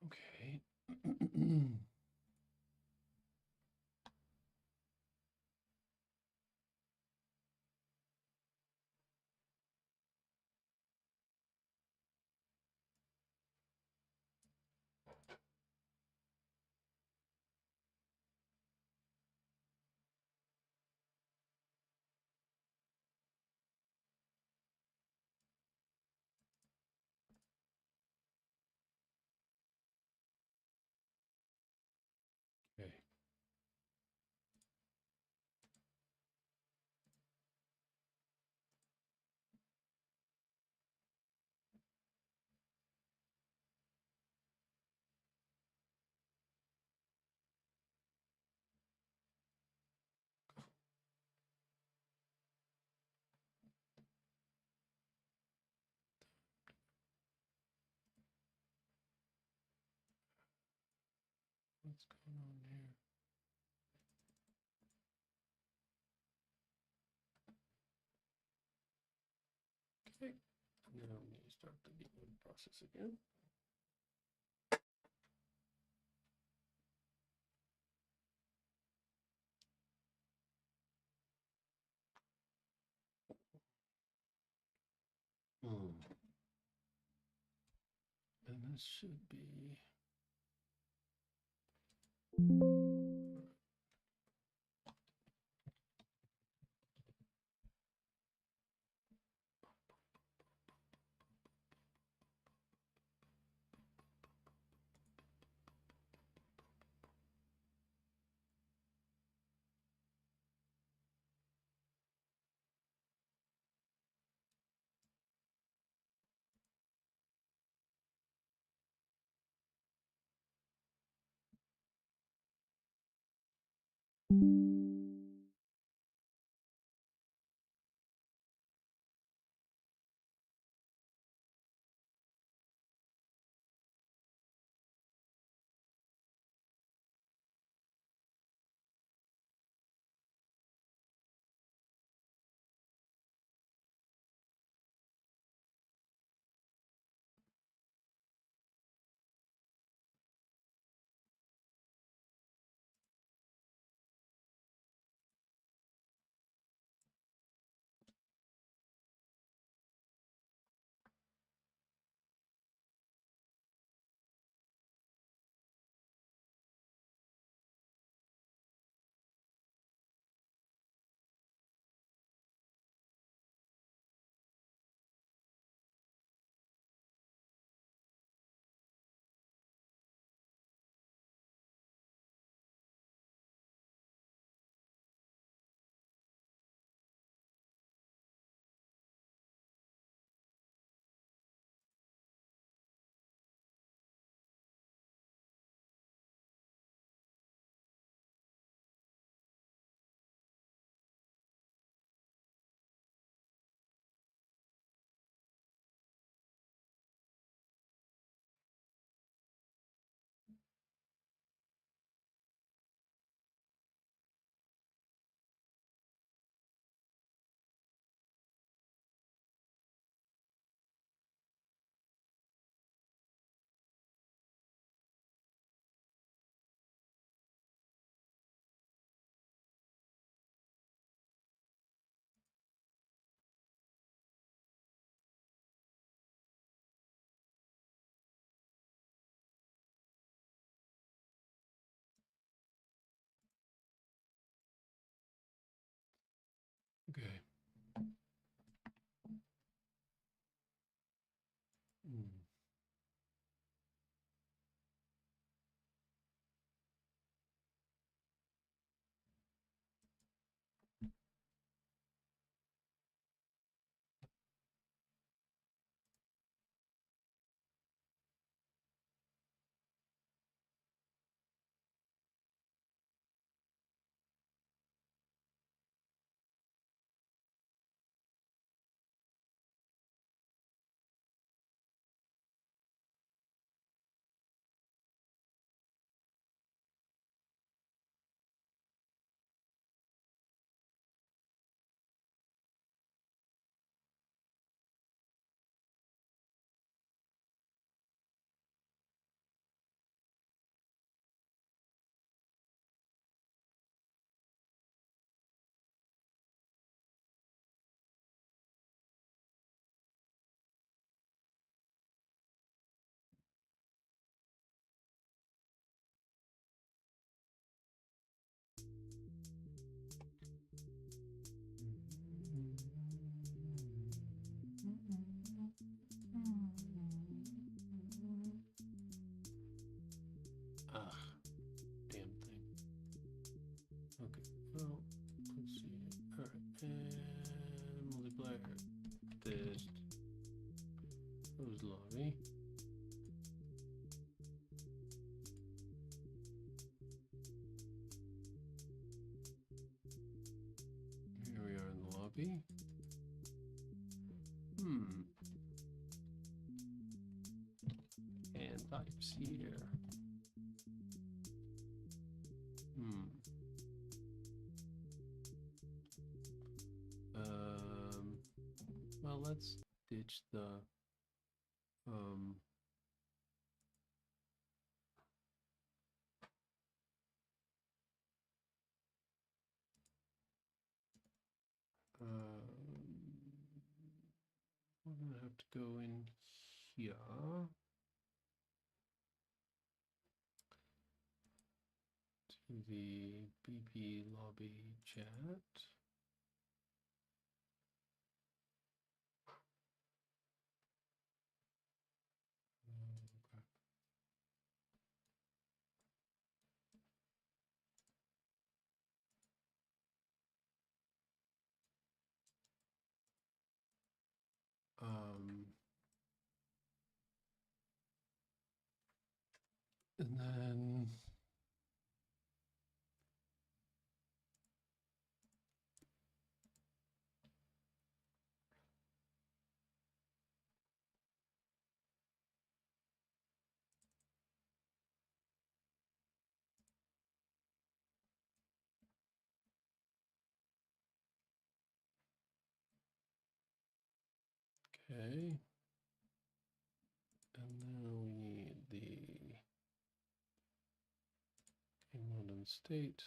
Okay. Okay. What's going on here? Okay. Now we need to start the debug process again. This should be. Okay. Mm. Ugh, damn thing. Okay, well, let's see. Alright, and multiplier. Test. Close lobby. Here we are in the lobby. And types here. Well, let's ditch the um we're gonna have to go in here. the BP lobby chat. And then okay. And now we need the game London state.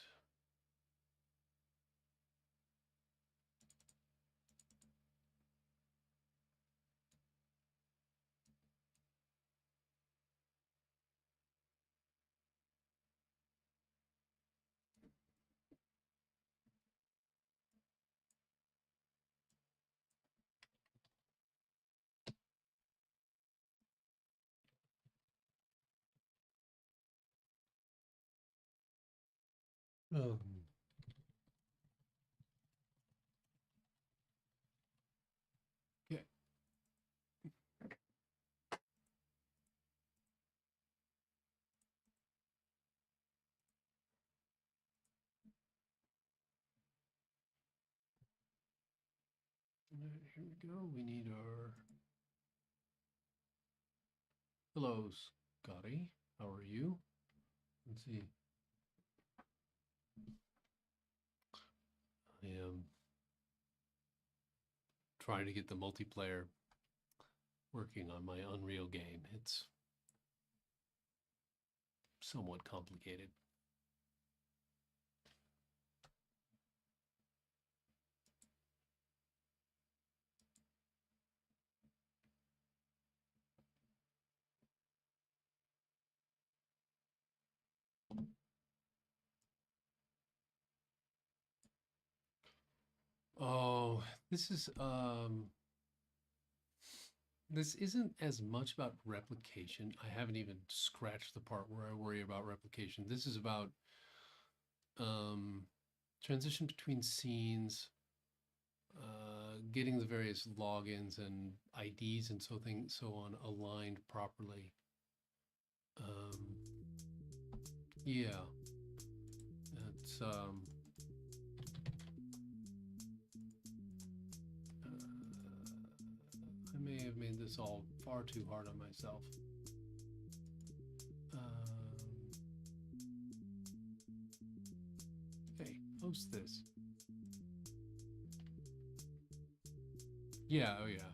Um, okay. Here we go. We need our hello, Scotty. How are you? Let's see. I am trying to get the multiplayer working on my Unreal game. It's somewhat complicated. Oh, this isn't as much about replication. I haven't even scratched the part where I worry about replication. This is about transition between scenes, getting the various logins and IDs and so on aligned properly. Yeah, that's I may have made this all far too hard on myself. Hey, post this. Yeah, oh yeah.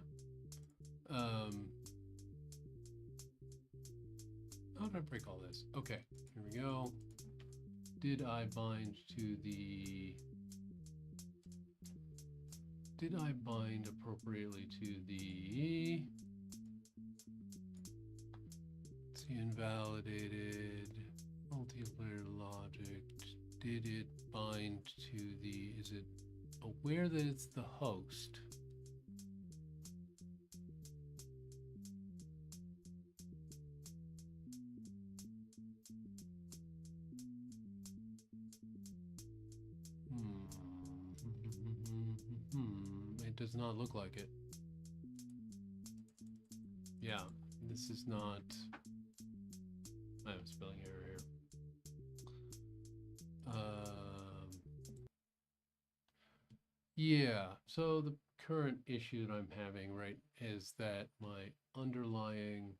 How did I break all this? Okay, here we go. Did I bind appropriately to the invalidated multiplayer logic? Did it bind to the, is it aware that it's the host? It does not look like it. Yeah, this is not, I have a spelling error here. Yeah, so the current issue that I'm having, right, is that my underlying,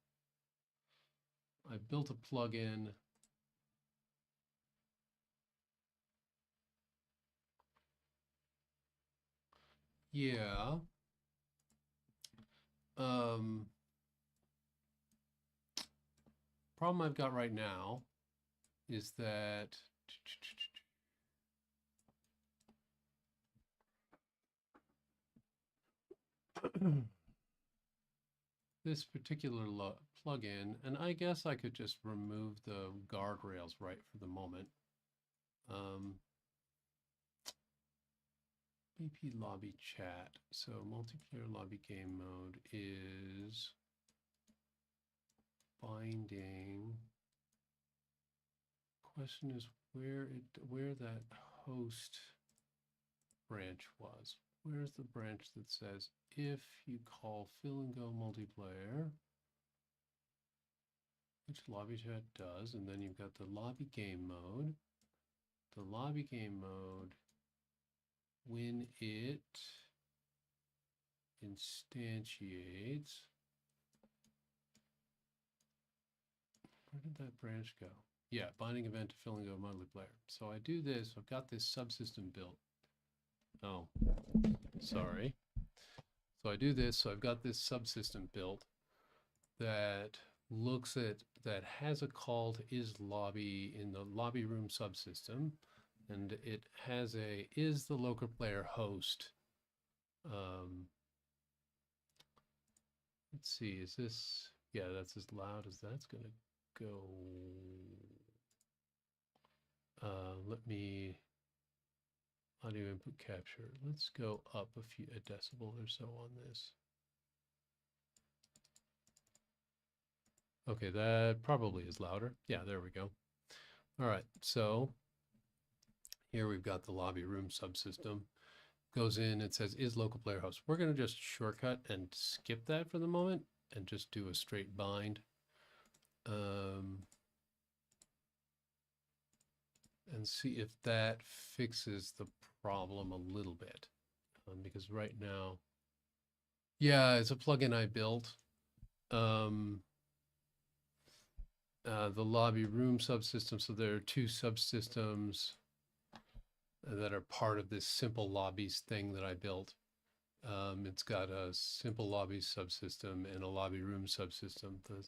I built a plugin. Yeah. Problem I've got right now is that this particular plugin, and I guess I could just remove the guardrails right for the moment. BP lobby chat. So multiplayer lobby game mode is binding. Question is where that host branch was. Where's the branch that says if you call fill and go multiplayer, which lobby chat does, and then you've got the lobby game mode. The lobby game mode, when it instantiates, where did that branch go? Yeah, binding event to fill and go multiplayer. So I do this, I've got this subsystem built. Oh, sorry. So I do this, so I've got this subsystem built that looks at, that has a call to is lobby in the lobby room subsystem, and it has a is the local player host. Let's see, is this, yeah, that's as loud as that's gonna go. Let me audio input capture. Let's go up a decibel or so on this. Okay, that probably is louder. Yeah, there we go. All right, so here we've got the lobby room subsystem. Goes in, it says is local player host. We're going to just shortcut and skip that for the moment and just do a straight bind. And see if that fixes the problem a little bit. Because right now, yeah, it's a plugin I built. The lobby room subsystem. So there are two subsystems that are part of this simple lobbies thing that I built. It's got a simple lobby subsystem and a lobby room subsystem. The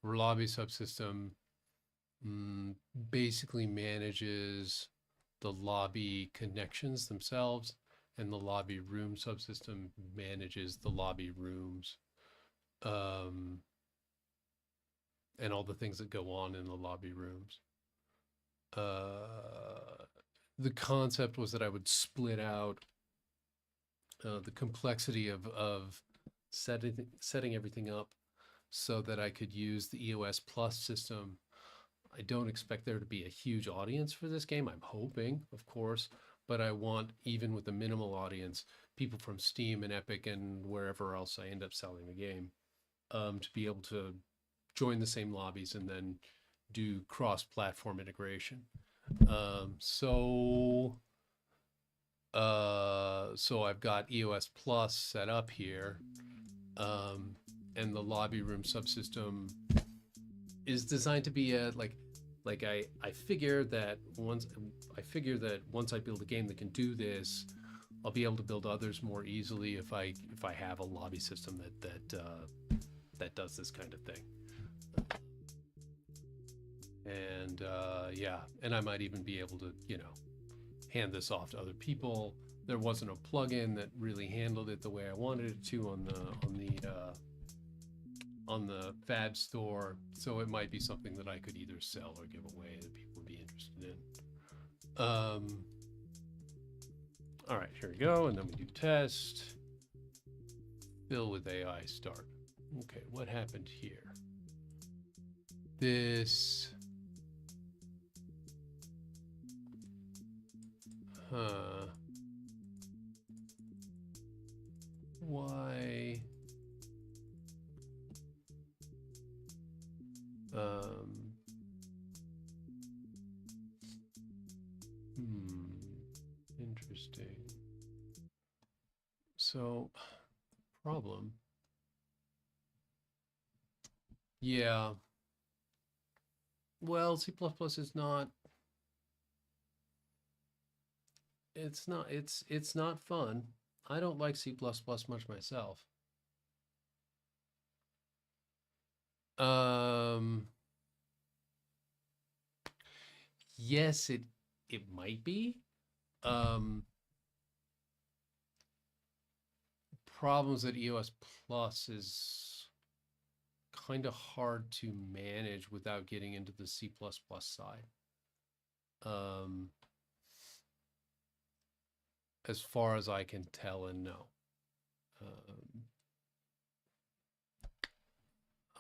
lobby subsystem basically manages the lobby connections themselves, and the lobby room subsystem manages the lobby rooms. And all the things that go on in the lobby rooms. The concept was that I would split out the complexity of setting everything up so that I could use the EOS Plus system. I don't expect there to be a huge audience for this game. I'm hoping, of course, but I want, even with a minimal audience, people from Steam and Epic and wherever else I end up selling the game, to be able to join the same lobbies and then do cross-platform integration. So I've got EOS Plus set up here, and the lobby room subsystem is designed to be a I figure that once I build a game that can do this, I'll be able to build others more easily if I have a lobby system that does this kind of thing. And yeah, and I might even be able to, hand this off to other people. There wasn't a plugin that really handled it the way I wanted it to on the Fab store, so it might be something that I could either sell or give away that people would be interested in. All right, here we go, and then we do test. Fill with AI start. Okay, what happened here? This. Why? Interesting. So, problem. Yeah. Well, C++ is not. It's not fun. I don't like C++ much myself. Yes, it might be. Problems at EOS Plus is kind of hard to manage without getting into the C++ side. as far as I can tell and know. Um,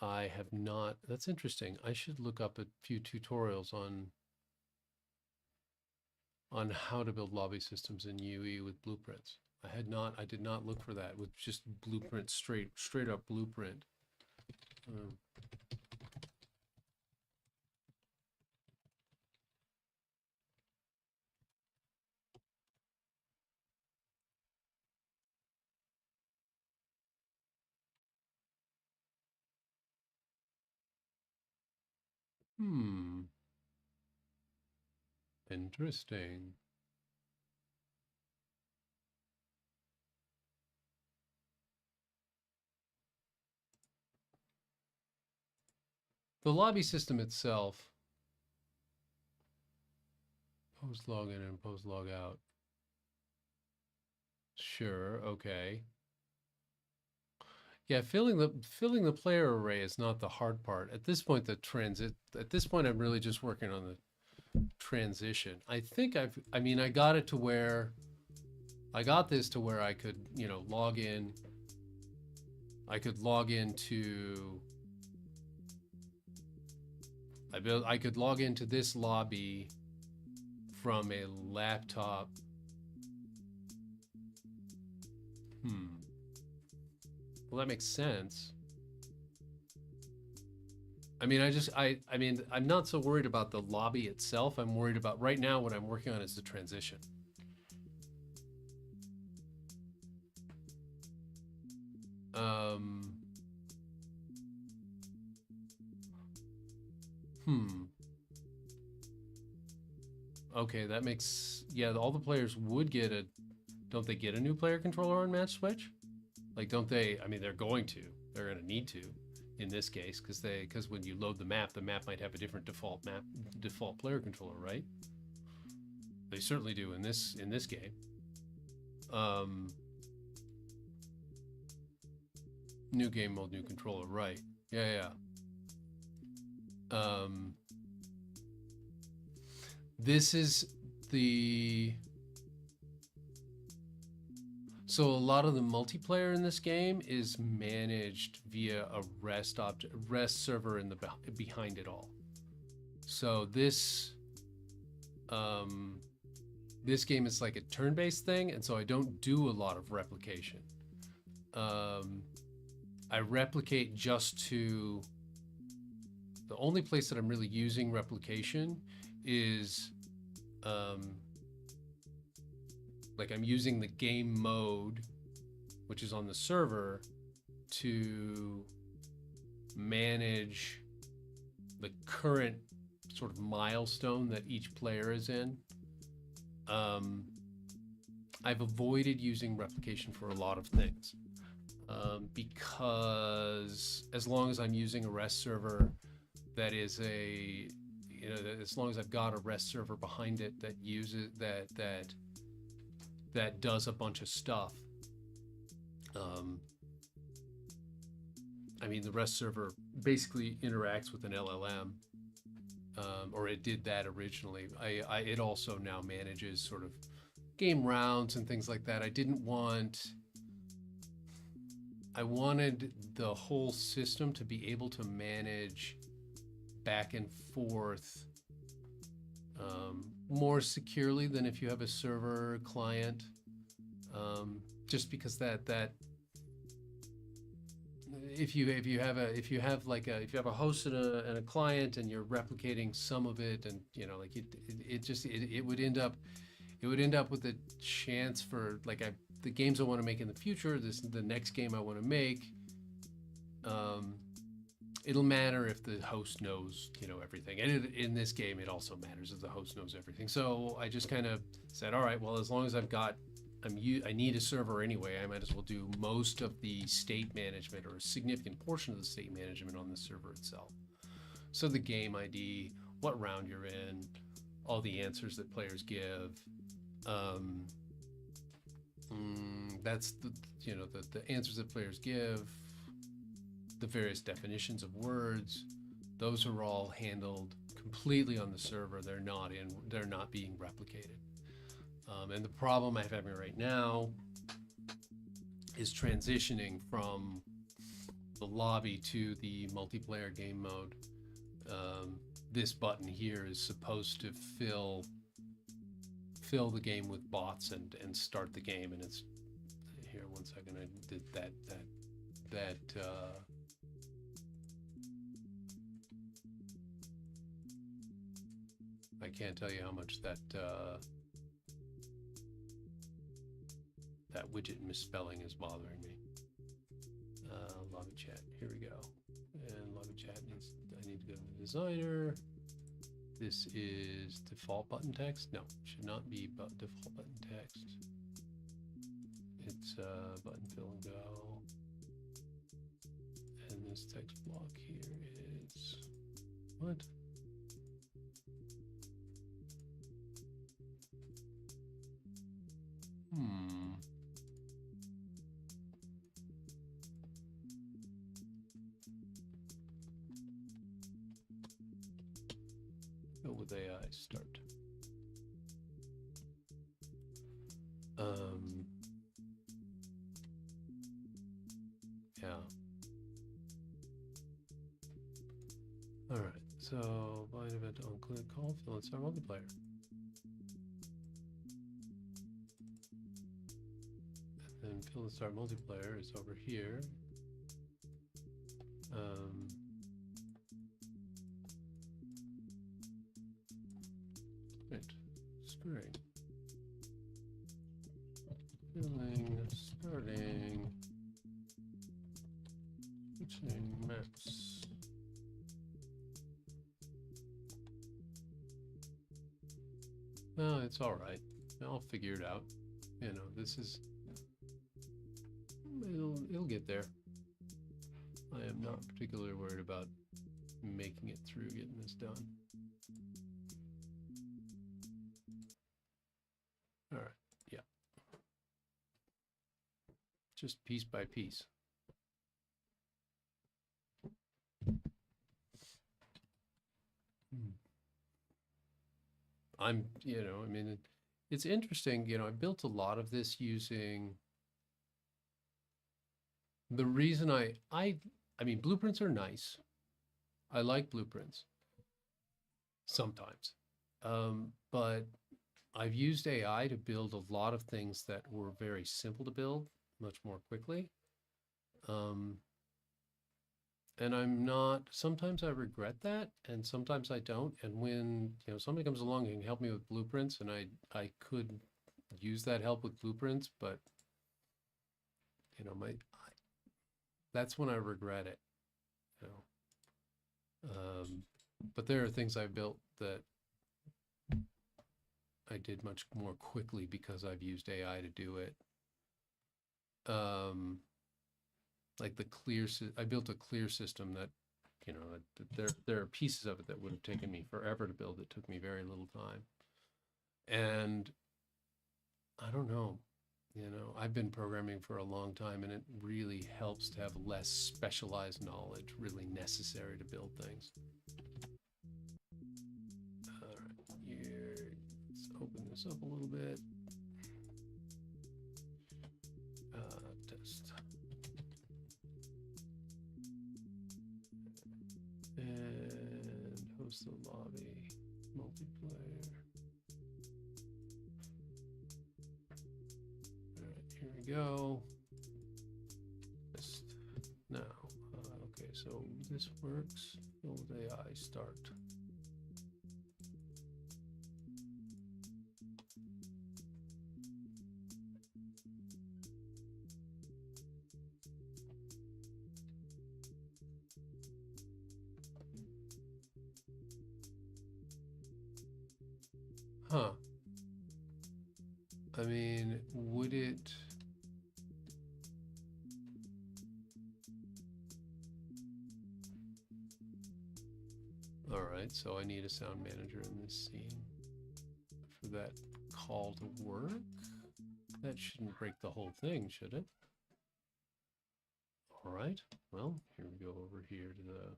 I have not. That's interesting. I should look up a few tutorials on how to build lobby systems in UE with blueprints. I did not look for that with just blueprint, straight up blueprint. Um, hmm, interesting. The lobby system itself, post login and post log out. Sure, okay. Yeah, filling the player array is not the hard part. At this point, at this point I'm really just working on the transition. I think I mean I got it to where I got this to where I could, log in. I could log into I could log into this lobby from a laptop. Well, that makes sense. I mean, I'm not so worried about the lobby itself. I'm worried about right now what I'm working on is the transition. Okay, that makes, yeah, all the players would get don't they get a new player controller on match switch? Like, don't they, I mean, they're going to need to in this case, because when you load the map might have a different default player controller, right? They certainly do in this game. New game mode, new controller, right? Yeah. This is so a lot of the multiplayer in this game is managed via a REST server in the behind it all. So this game is like a turn-based thing, and so I don't do a lot of replication. I replicate just to the only place that I'm really using replication is like I'm using the game mode, which is on the server, to manage the current sort of milestone that each player is in. I've avoided using replication for a lot of things because as long as I'm using a REST server that is as long as I've got a REST server behind it that uses that does a bunch of stuff. I mean, the REST server basically interacts with an LLM, or it did that originally. It also now manages sort of game rounds and things like that. I wanted the whole system to be able to manage back and forth more securely than if you have a server client, just because that if you have a host and a client and you're replicating some of it, and like it would end up with a chance for the games I want to make in the future, the next game I want to make, it'll matter if the host knows everything, and in this game it also matters if the host knows everything. So I just kind of said, all right, well, as long as I need a server anyway, I might as well do most of the state management, or a significant portion of the state management, on the server itself. So the game ID, what round you're in, all the answers that players give, that's the answers that players give, the various definitions of words, those are all handled completely on the server. They're not being replicated. And the problem I'm having right now is transitioning from the lobby to the multiplayer game mode. This button here is supposed to fill the game with bots and start the game, and it's here. 1 second, I did that I can't tell you how much that widget misspelling is bothering me. Lobby chat, here we go. And lobby chat I need to go to the designer. This is default button text. No, it should not be default button text. It's button fill and go. And this text block here is what? Go with AI start. Yeah. All right. So bind event on click call fill and start multiplayer. And then fill and start multiplayer is over here. Right. String. Filling, starting, switching maps. No, it's all right. I'll figure it out. You know, this is, it'll get there. I am not particularly worried about making it through getting this done. All right, yeah. Just piece by piece. I'm, you know, I mean, it's interesting, you know, I built a lot of this using the reason I mean, blueprints are nice. I like blueprints sometimes. But I've used AI to build a lot of things that were very simple to build much more quickly. And I'm not, sometimes I regret that and sometimes I don't. And when, you know, somebody comes along and can help me with blueprints, and I could use that help with blueprints, but you know, that's when I regret it, you know. But there are things I've built that I did much more quickly because I've used AI to do it. Like the clear, I built a clear system that, you know, there are pieces of it that would have taken me forever to build. It took me very little time. And I don't know, you know, I've been programming for a long time, and it really helps to have less specialized knowledge really necessary to build things. All right, here, let's open this up a little bit. Test. And host the lobby, multiplayer. All right, here we go. Just now, okay, so this works. Build AI start. Huh. I mean, would it... All right, so I need a sound manager in this scene for that call to work. That shouldn't break the whole thing, should it? All right, well, here we go over here to the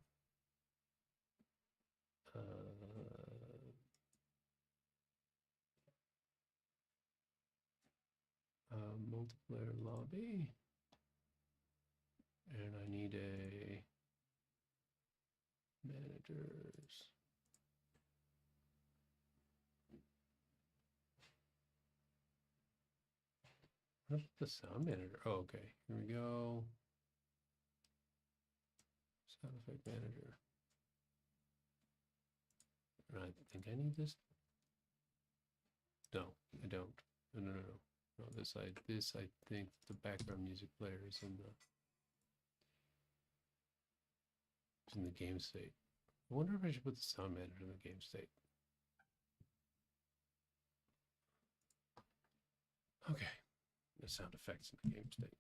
multiplayer lobby. And I need a managers. What's the sound manager? Oh, okay. Here we go. Sound effect manager. And I think I need this. No, I don't. No. No, this I think the background music player is in the game state. I wonder if I should put the sound manager in the game state. Okay, the sound effects in the game state.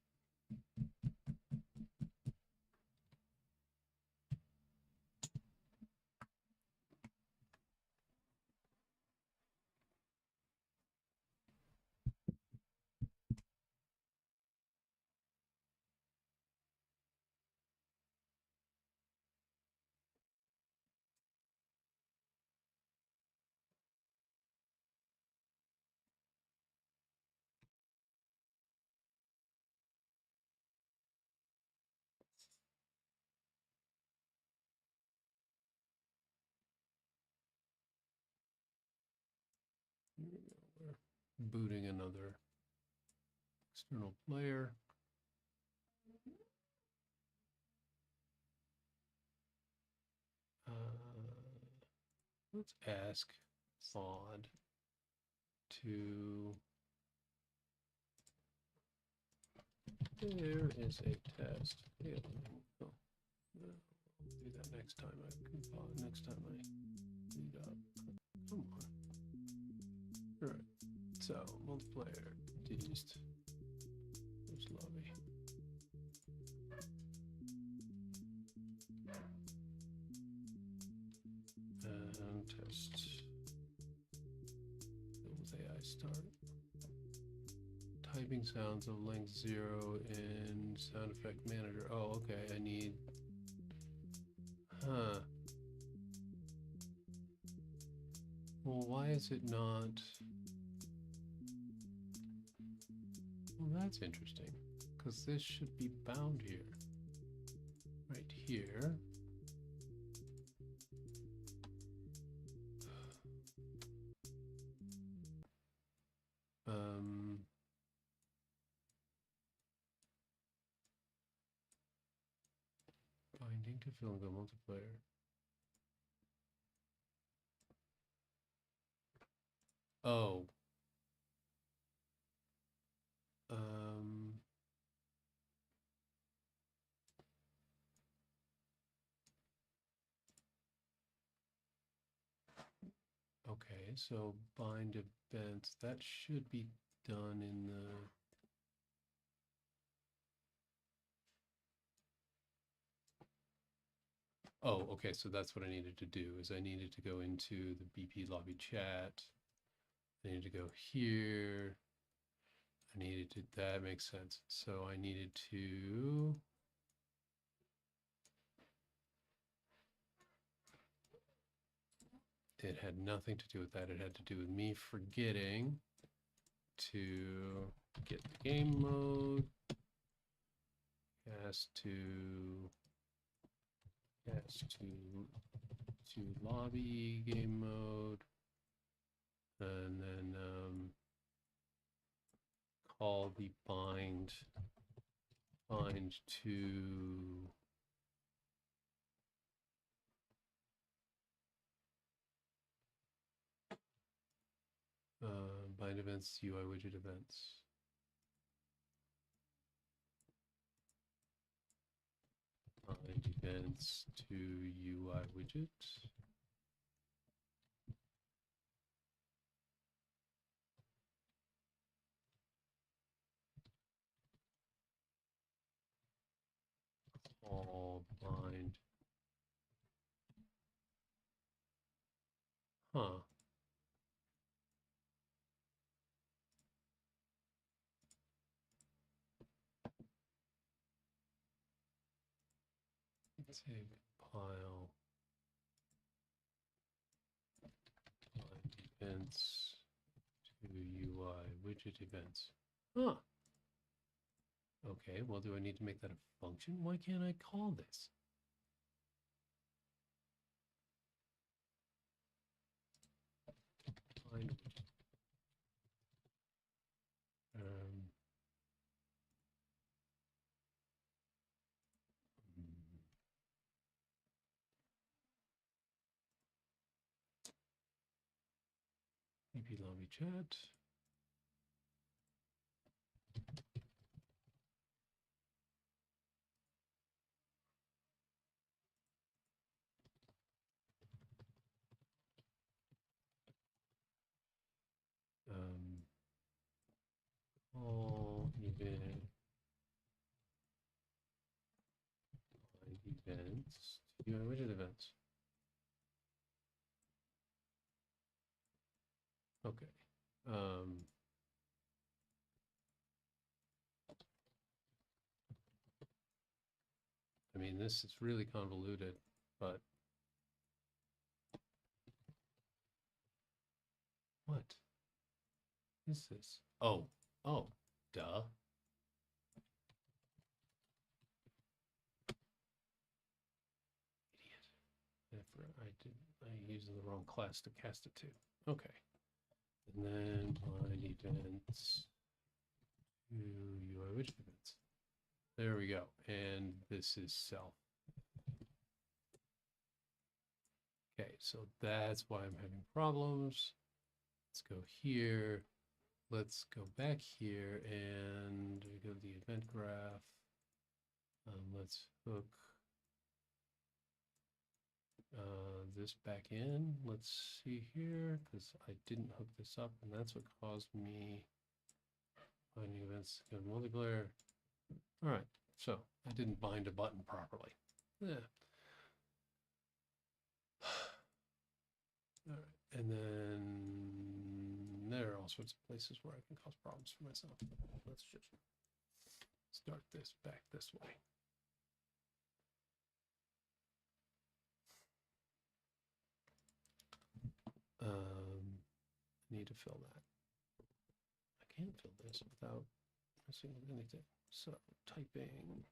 Here we go. We're booting another external player. Let's ask Thawed to. There is a test failing. Oh, no, I'll do that next time. Next time I read up. Come on. All right. So multiplayer teased. There's lobby. And test. Build AI start. Typing sounds of length 0 in sound effect manager. Oh, okay. I need. Huh. Well, why is it not? Well, that's interesting. Because this should be bound here. Right here. Binding to film go multiplayer. Oh. Okay, so bind events, that should be done in the. Oh, okay, so that's what I needed to do, is I needed to go into the BP lobby chat. I needed to go here. I needed to, that makes sense. So I needed to. It had nothing to do with that. It had to do with me forgetting to get the game mode. Has to lobby game mode, and then call the bind to bind events UI widget events. Bind events to UI widget. All bind. Huh. Take pile. Bind events to UI widget events. Huh. Okay, well, do I need to make that a function? Why can't I call this? Find widget. EP lobby chat. All event events. UI widget events. Okay. I mean, this is really convoluted, but what is this? Oh, duh. Idiot. I used the wrong class to cast it to. Okay. And then find events to UI widget events. There we go. And this is self. Okay, so that's why I'm having problems. Let's go here. Let's go back here and we go to the event graph. Let's hook this back in. Let's see here, because I didn't hook this up, and that's what caused me finding events in multiplayer. All right, so I didn't bind a button properly. Yeah. All right, and then there are all sorts of places where I can cause problems for myself. Let's just start this back this way. Need to fill that. I can't fill this without messing with anything. So typing,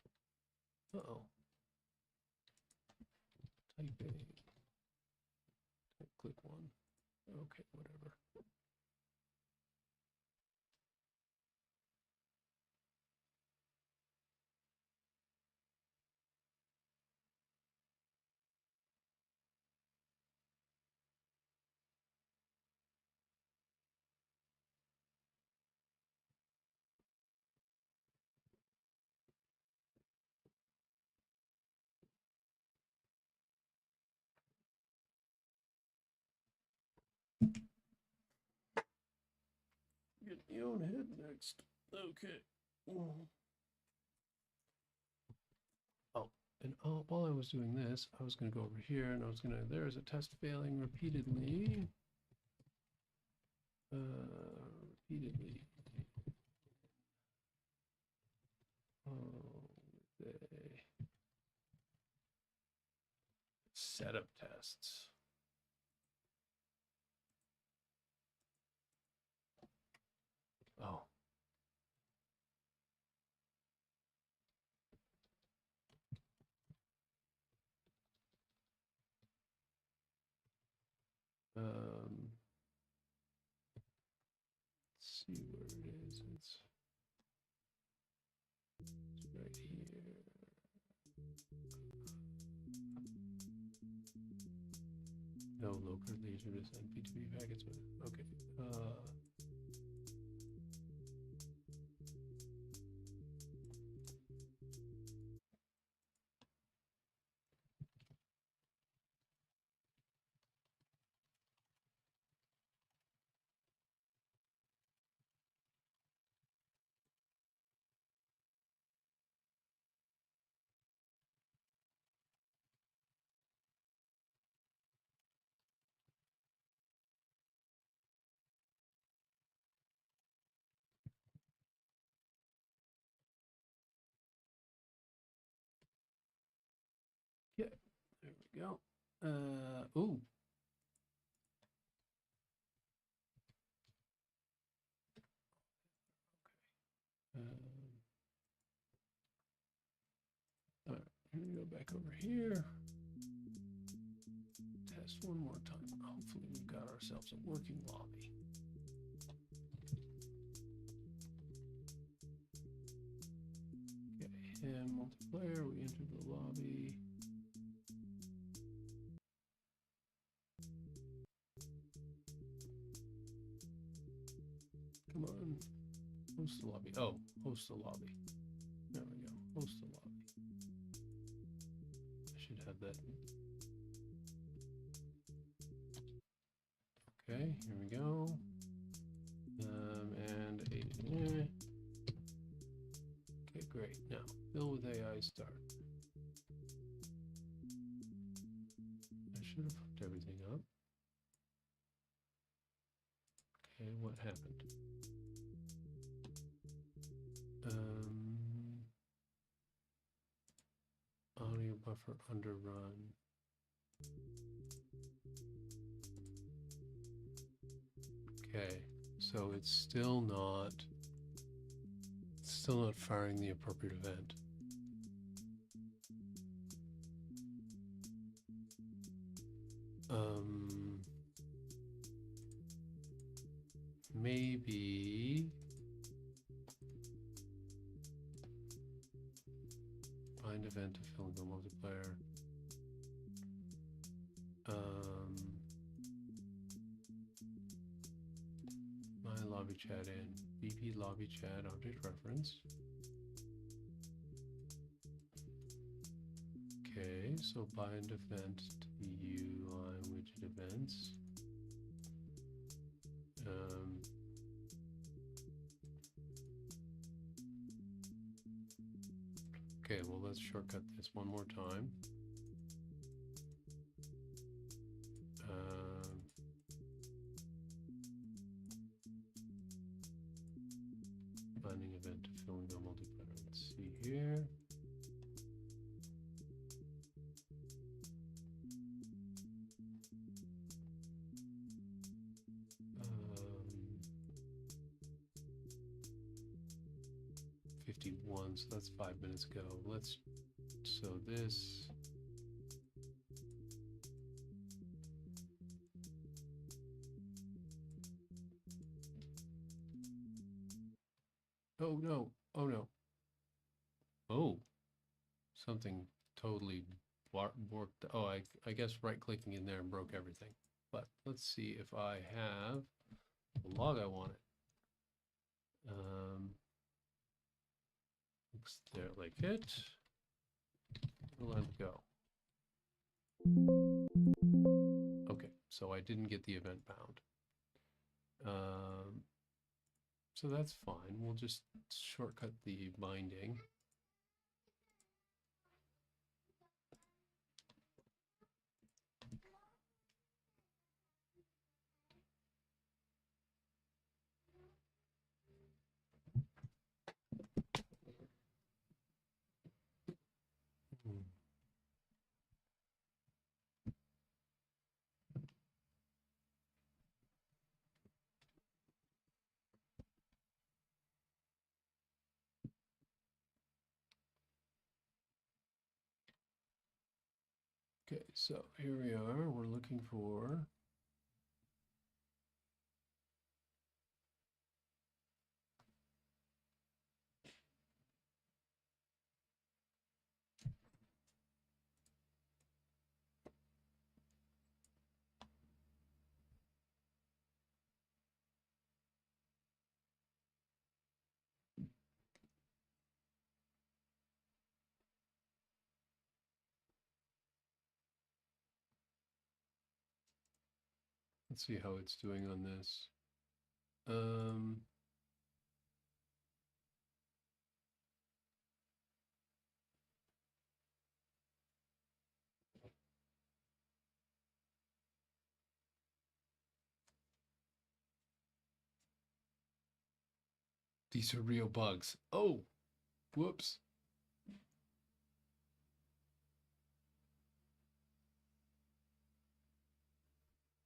typing, click one. Okay, whatever. Get my own head next. Okay. Oh, and while I was doing this, I was going to go over here and I was going to, there's a test failing repeatedly. Repeatedly. Setup tests. Oh. Let's see where it is. It's right here. No local leisure to send P2P packets. Okay. Yeah, there we go. Ooh. back over here. Test one more time. Hopefully we've got ourselves a working lobby. Okay, and multiplayer, we enter the lobby. Come on, host the lobby. Oh, host the lobby. There we go, host the lobby. I should have that. Okay, here we go. And okay, great. Now, fill with AI start. I should have hooked everything up. Okay, what happened? Audio buffer underrun. Okay, so it's still not firing the appropriate event. Maybe find event to fill in the multiplayer. My lobby chat in BP lobby chat object reference. Okay, so bind event to UI widget events. Okay, well, let's shortcut this one more time. Binding event to filling the multiplayer. Let's see here. So that's 5 minutes ago. So this. Oh no, oh no. Oh, something totally worked. Oh, I guess right clicking in there and broke everything. But let's see if I have the log I wanted. Looks there like it. Let go. Okay, so I didn't get the event bound. So that's fine. We'll just shortcut the binding. Okay, so here we are. We're looking for let's see how it's doing on this. These are real bugs. Oh, whoops.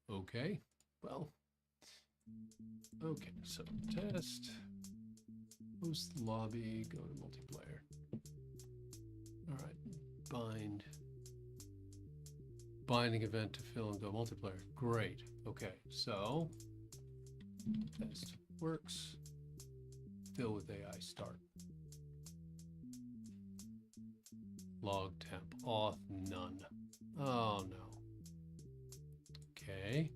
Okay, well, okay, so test, host lobby, go to multiplayer. All right, bind binding event to fill and go multiplayer. Great. Okay, so test works. Fill with AI start. Log temp auth none. Oh no. Okay.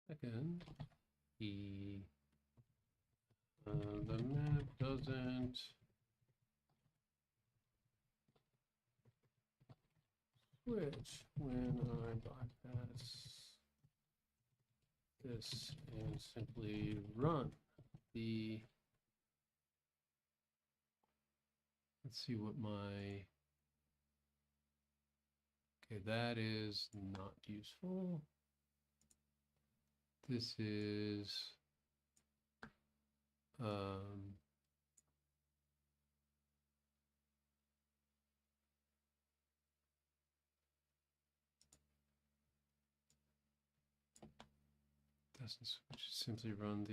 Second, the map doesn't switch when I bypass this and simply run the, let's see what my, okay, that is not useful. This is, doesn't switch, simply run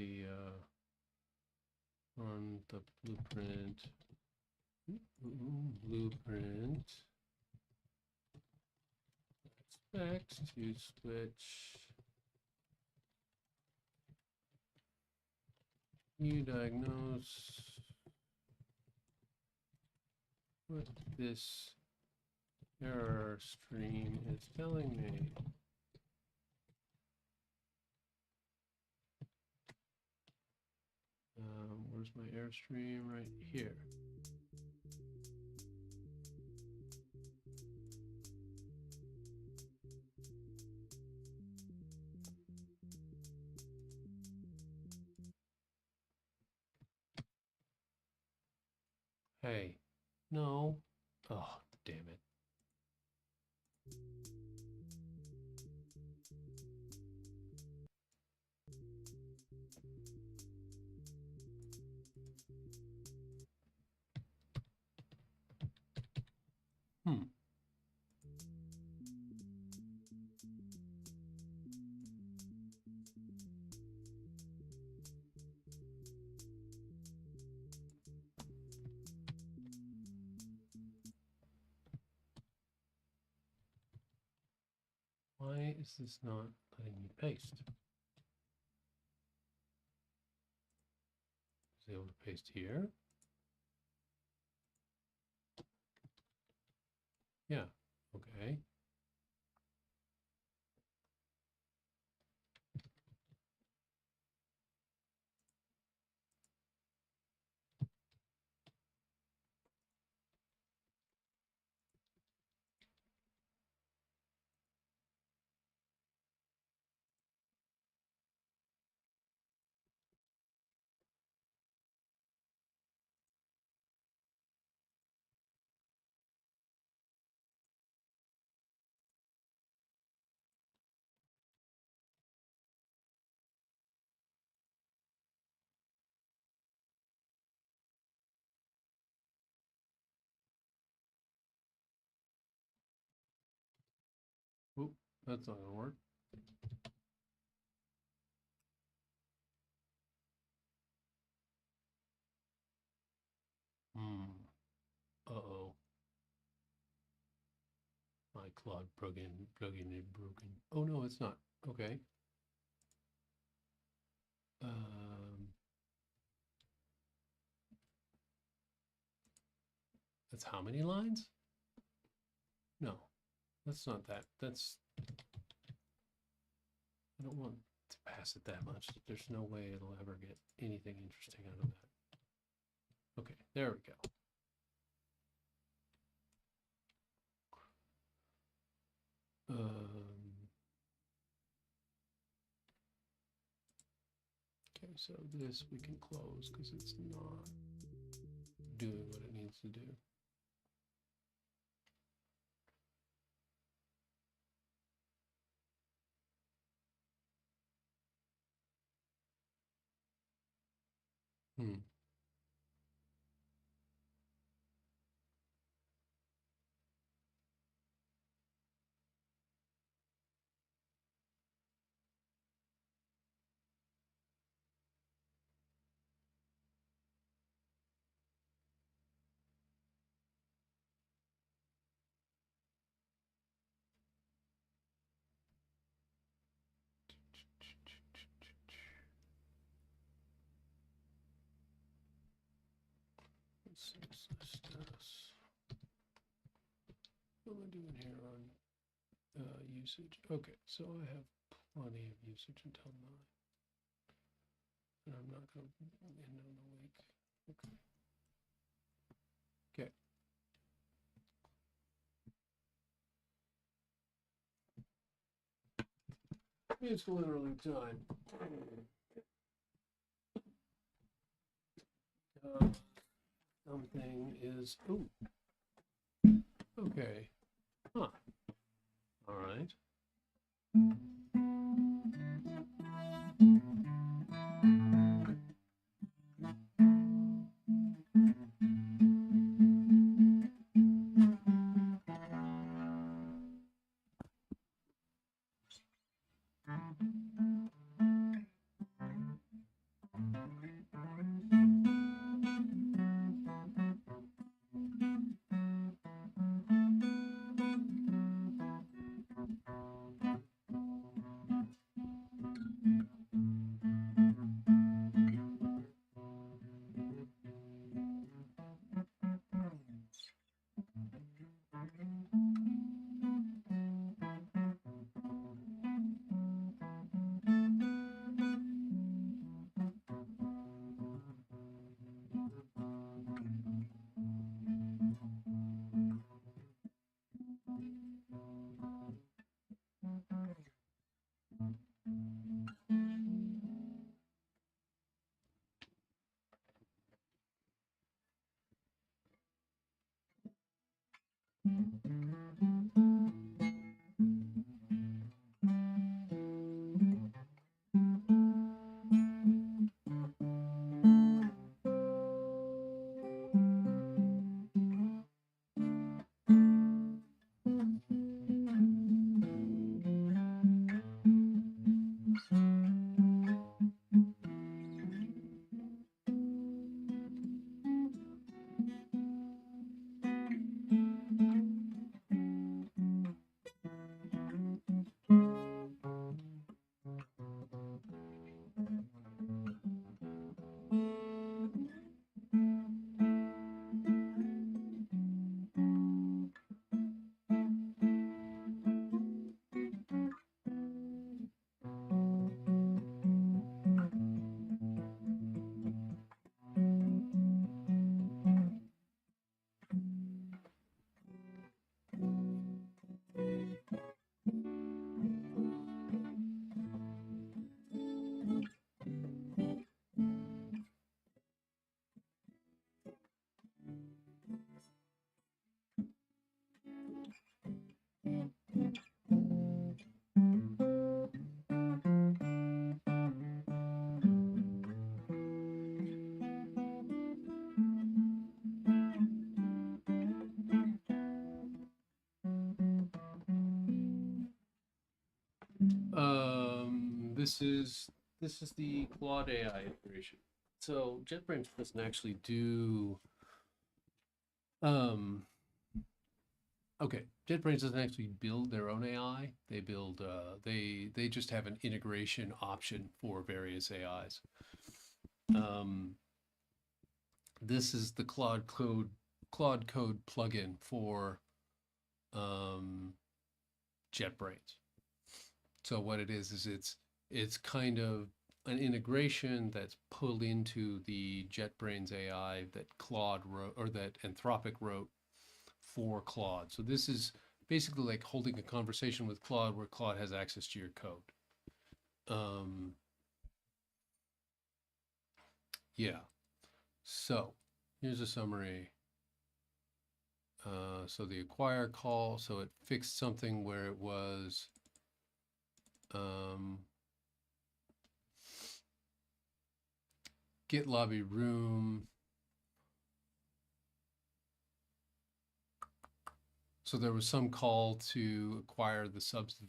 the blueprint. Blueprint. Expect to switch. You diagnose what this error stream is telling me. Where's my airstream? Right here. Hey, no. Oh, damn it. Why is this not letting me paste? Is it able to paste here? Yeah, okay. Oop, that's not gonna work. Uh-oh. My Claude plugin is broken. Oh no, it's not. Okay. That's how many lines? No, that's not that. That's, I don't want to pass it that much. There's no way it'll ever get anything interesting out of that. Okay, there we go. Okay, so this we can close because it's not doing what it needs to do. What am I doing here on usage? Okay, so I have plenty of usage until 9. And I'm not going to end on a week. Okay. Okay. It's literally time. Something is, ooh. Okay. Huh. All right. This is the Claude AI integration. So JetBrains doesn't actually do Okay, JetBrains doesn't actually build their own AI. They build they just have an integration option for various AIs. Um, this is the Claude Code plugin for um, JetBrains. So what it is it's kind of an integration that's pulled into the JetBrains AI that Claude wrote or that Anthropic wrote for Claude. So this is basically like holding a conversation with Claude where Claude has access to your code. Um, yeah. So here's a summary. So the acquire call, so it fixed something where it was um, get lobby room. So there was some call to acquire the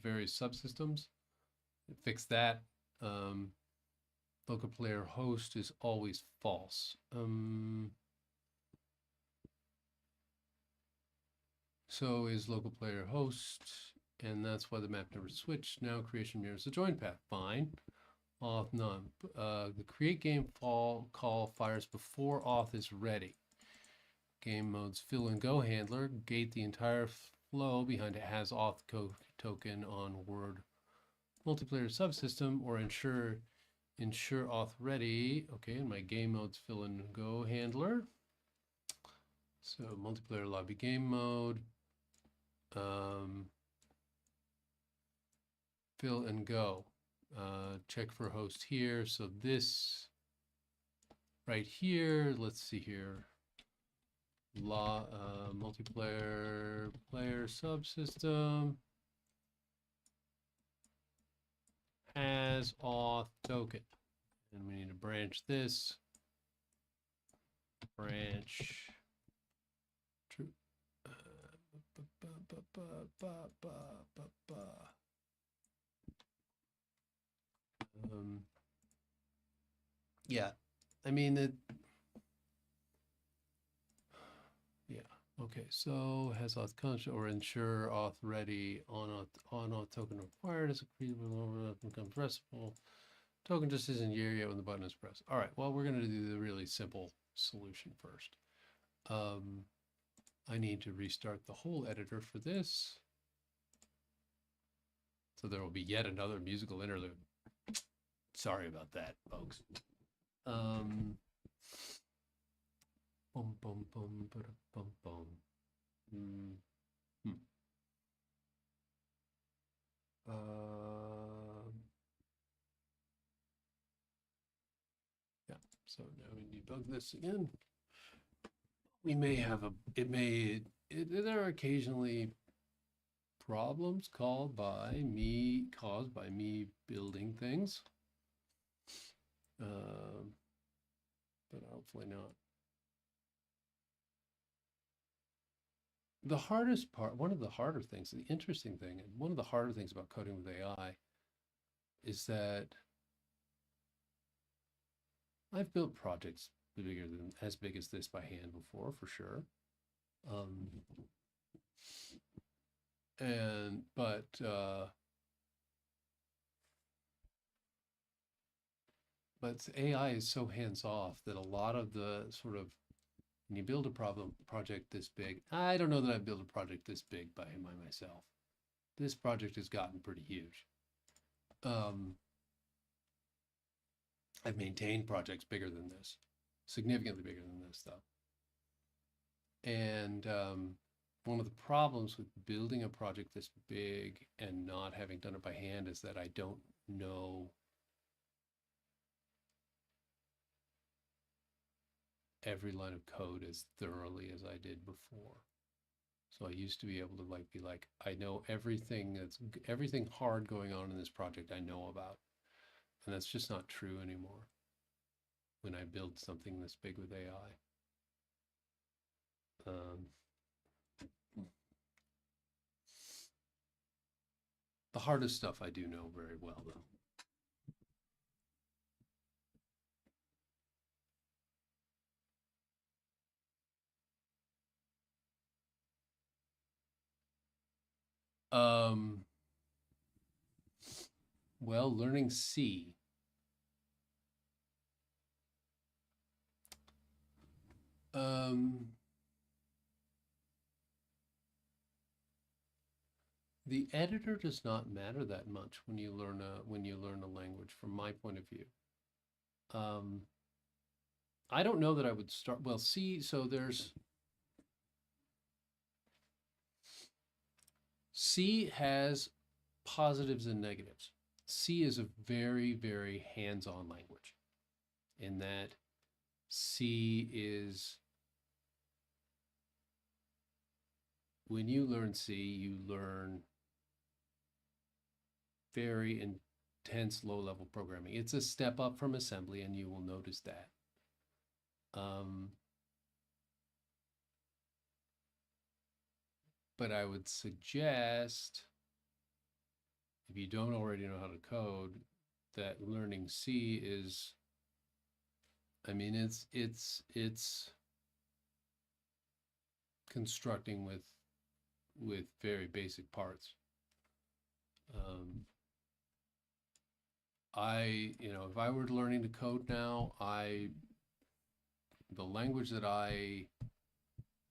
various subsystems. It fixed that. Local player host is always false. So is local player host, and that's why the map never switched. Now creation mirrors the join path. Fine. Auth none. The create game call fires before auth is ready. Game modes fill and go handler gate the entire flow behind it has auth token on word multiplayer subsystem or ensure auth ready. Okay, and my game modes fill and go handler. So multiplayer lobby game mode. Fill and go. Check for host here. So this right here, let's see here. Multiplayer player subsystem has auth token. And we need to branch this. Branch true. Yeah, I mean it. Yeah. Okay. So has auth constant or ensure auth ready on auth token required as a creatable compressible token just isn't here yet when the button is pressed. All right. Well, we're going to do the really simple solution first. I need to restart the whole editor for this. So there will be yet another musical interlude. Sorry about that, folks. Bum bum bum bum bum. Yeah. So now we debug this again. We may have there are occasionally problems caused by me building things. But hopefully not. The hardest part, one of the harder things, the interesting thing, and one of the harder things about coding with AI is that I've built projects as big as this by hand before, for sure. But AI is so hands off that a lot of the sort of when you build a project this big, I don't know that I've built a project this big by myself. This project has gotten pretty huge. I've maintained projects bigger than this, significantly bigger than this, though. And one of the problems with building a project this big and not having done it by hand is that I don't know every line of code as thoroughly as I did before. So I used to be able to be like, I know everything hard going on in this project I know about. And that's just not true anymore when I build something this big with AI. The hardest stuff I do know very well, though. Um, well, learning C. Um, the editor does not matter that much when you learn a language, from my point of view. Um, I don't know that I would start. Well, C. So there's C has positives and negatives. C is a very, very hands-on language in that C is, when you learn C, you learn very intense low-level programming. It's a step up from assembly, and you will notice that. But I would suggest, if you don't already know how to code, that learning C is, I mean, it's constructing with very basic parts. If I were learning to code now, the language that I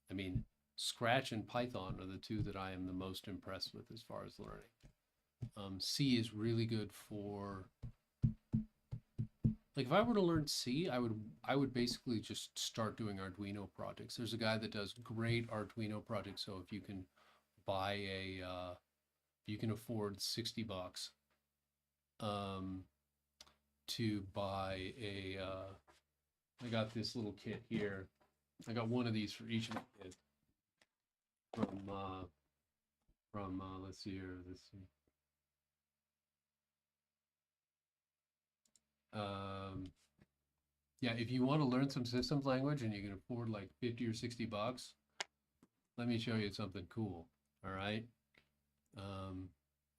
mean, Scratch and Python are the two that I am the most impressed with as far as learning. C is really good for, like, if I were to learn C, I would basically just start doing Arduino projects. There's a guy that does great Arduino projects. So if you can buy you can afford $60 to buy I got this little kit here. I got one of these for each of the kids from let's see here. Let's see. Yeah, if you want to learn some systems language and you can afford like 50 or $60, let me show you something cool. All right.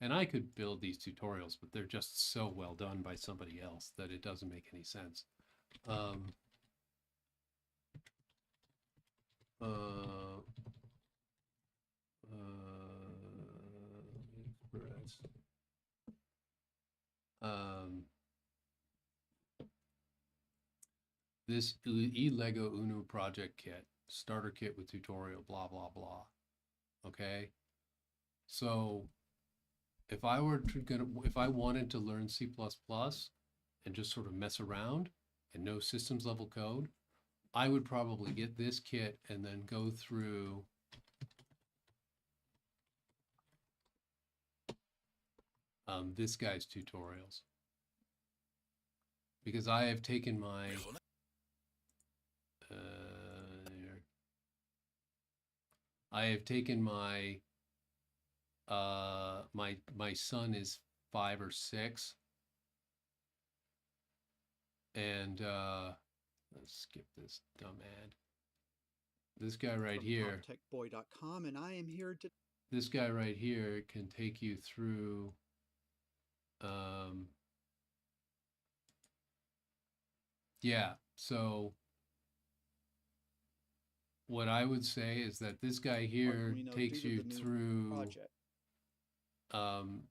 And I could build these tutorials, but they're just so well done by somebody else that it doesn't make any sense. Express. This eLego Uno project kit, starter kit with tutorial, blah, blah, blah. Okay. So if I wanted to learn C++ and just sort of mess around and know systems level code, I would probably get this kit and then go through this guy's tutorials, because I have taken my my son is 5 or 6, and let's skip this dumb ad. This guy right here, TechBoy.com, and I am here to. This guy right here can take you through yeah, so what I would say is that this guy here takes you through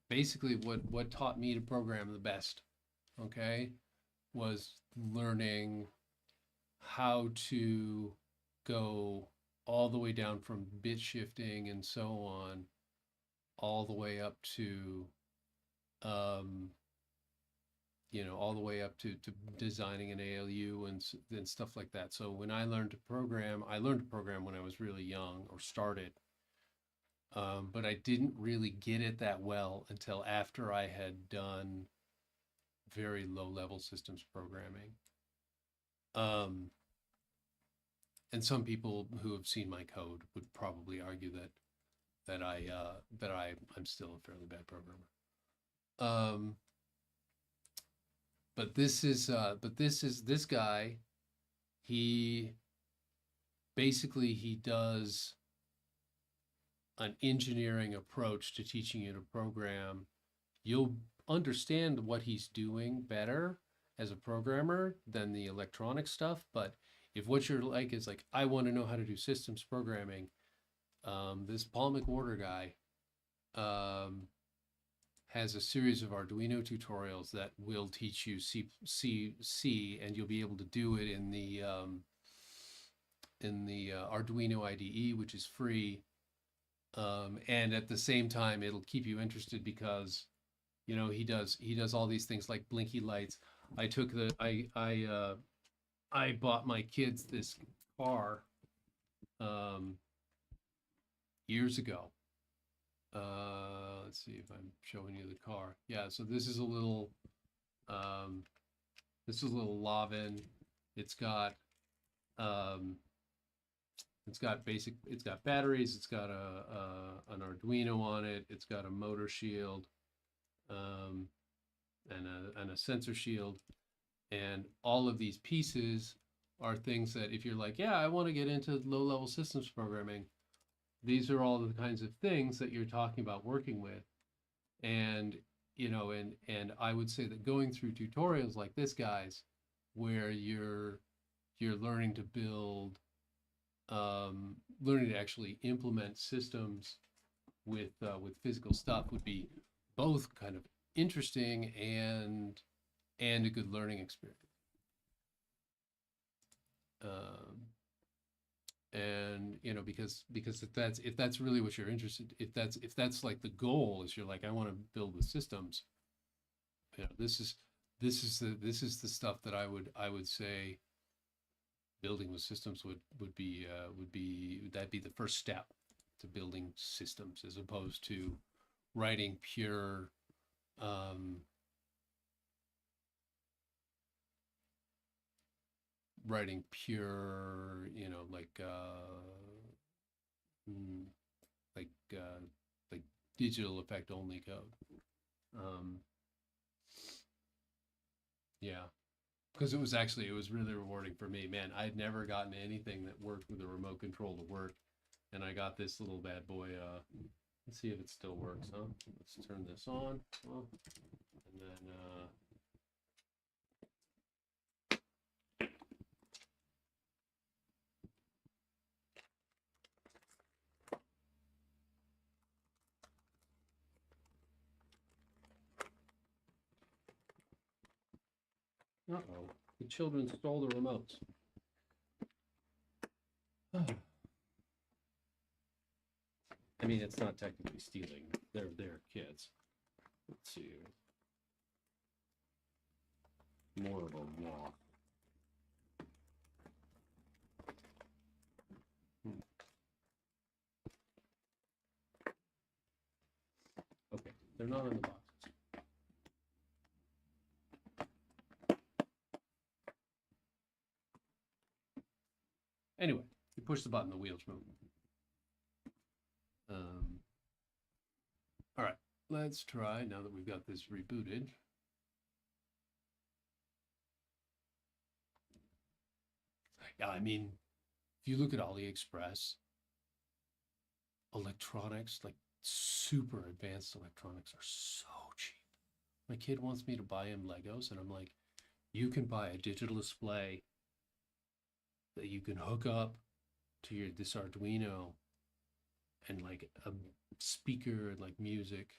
basically what taught me to program the best, okay, was learning how to go all the way down from bit shifting and so on, all the way up to all the way up to designing an ALU and stuff like that. So when I learned to program when I was really young, or started, but I didn't really get it that well until after I had done very low-level systems programming. And some people who have seen my code would probably argue that I'm still a fairly bad programmer. But this is this guy. He does an engineering approach to teaching you to program. You'll understand what he's doing better as a programmer than the electronic stuff. But if what you're like is like, I want to know how to do systems programming, this Paul McWhorter guy has a series of Arduino tutorials that will teach you C, and you'll be able to do it in the Arduino IDE, which is free. And at the same time, it'll keep you interested because, you know, he does all these things like blinky lights. I bought my kids this car years ago. Let's see if I'm showing you the car. Yeah, so this is a little Lavin. It's got batteries, it's got an Arduino on it, it's got a motor shield, and a sensor shield, and all of these pieces are things that if you're like, yeah, I want to get into low-level systems programming, these are all the kinds of things that you're talking about working with. And you know, and I would say that going through tutorials like this, guys, where you're learning to build, learning to actually implement systems with physical stuff would be both kind of interesting and a good learning experience. And you know, because if that's really what you're interested, if that's like the goal, is you're like, I want to build with systems, you know, this is the stuff that I would say building with systems would be that'd be the first step to building systems, as opposed to writing pure you know, like digital effect only code. Yeah, because it was really rewarding for me, man. I'd never gotten anything that worked with a remote control to work, and I got this little bad boy. Let's see if it still works, huh? Let's turn this on, and then uh-oh, the children stole the remotes. I mean, it's not technically stealing. They're kids. Let's see. More of a walk. Okay, they're not in the boxes. Anyway, you push the button, the wheels move. All right, let's try, now that we've got this rebooted. Yeah, I mean, if you look at AliExpress, electronics, like super advanced electronics, are so cheap. My kid wants me to buy him Legos, and I'm like, you can buy a digital display that you can hook up to this Arduino, and like a speaker and like music,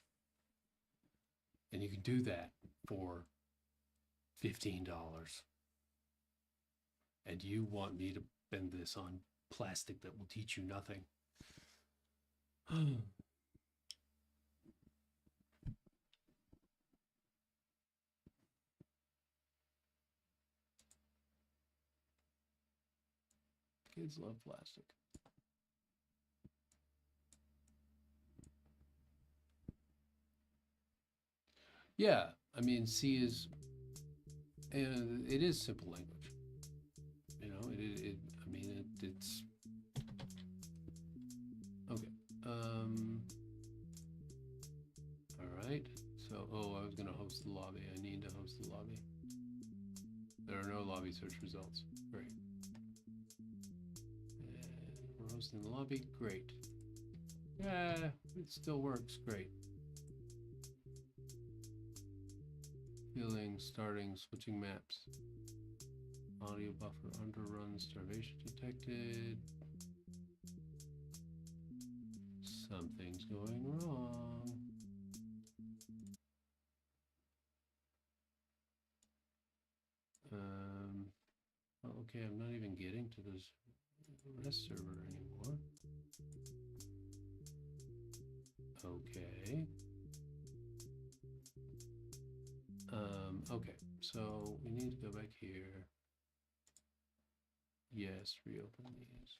and you can do that for $15. And you want me to bend this on plastic that will teach you nothing? Kids love plastic. Yeah, I mean, C is, and it is simple language. You know, I mean, it's okay. All right. So, I was gonna host the lobby. I need to host the lobby. There are no lobby search results. Great. And we're hosting the lobby. Great. Yeah, it still works. Great. Healing, starting, switching maps. Audio buffer underrun, starvation detected. Something's going wrong. Okay, I'm not even getting to this REST server anymore. Okay. Okay, so we need to go back here. Yes, reopen these.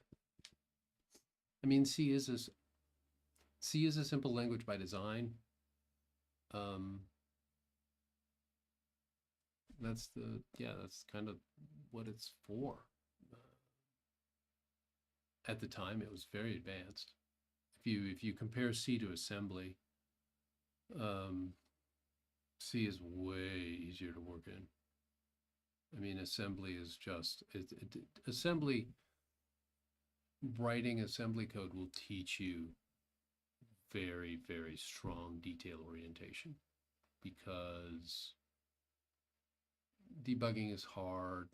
I mean, C is a simple language by design. That's kind of what it's for. At the time, it was very advanced. If you compare C to assembly, C is way easier to work in. I mean, assembly is just assembly. Writing assembly code will teach you very, very strong detail orientation because debugging is hard.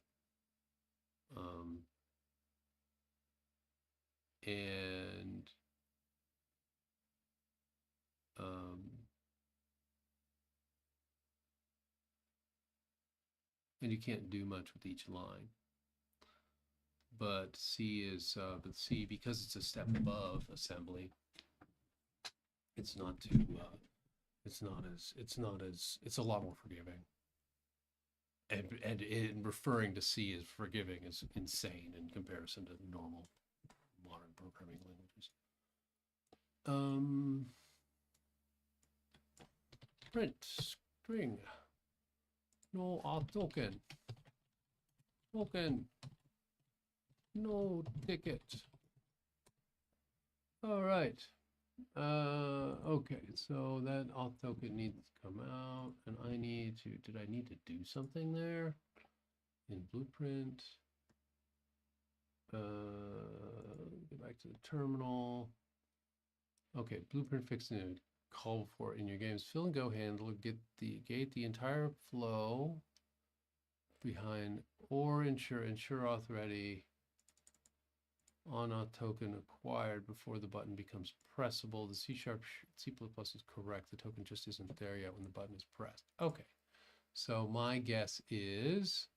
And you can't do much with each line. But C, because it's a step above assembly, it's a lot more forgiving. And referring to C as forgiving is insane in comparison to normal modern programming languages. Print string. No auth token. No ticket. All right. Okay, so that auth token needs to come out, and did I need to do something there in Blueprint? Go back to the terminal. Okay, Blueprint fixin, call for in your game's fill and go handler, gate the entire flow behind or ensure auth ready on auth token acquired before the button becomes pressable. The C# C++ is correct. The token just isn't there yet when the button is pressed. Okay, so my guess is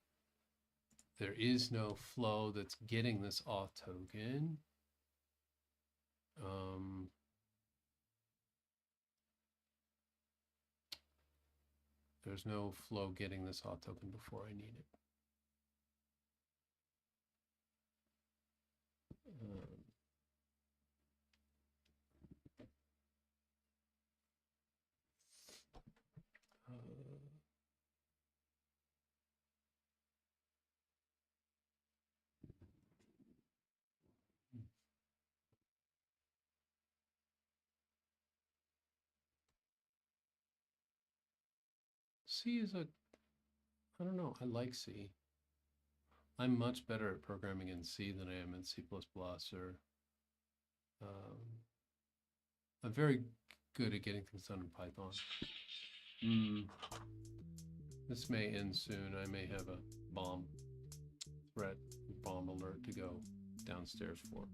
there is no flow that's getting this auth token. There's no flow getting this auth token before I need it. C is I don't know, I like C. I'm much better at programming in C than I am in C++, or I'm very good at getting things done in Python. This may end soon. I may have a bomb alert to go downstairs for.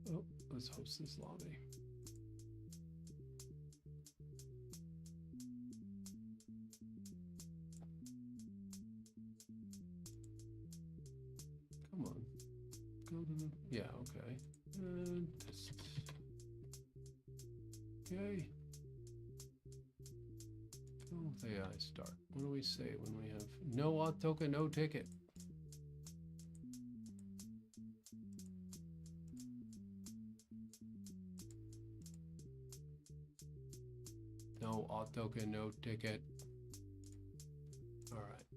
Oh, let's host this lobby. Come on. Go to the, yeah, okay. And test. Okay. Go with AI start. What do we say when we have no auth token, no ticket? No auth token, no ticket. All right.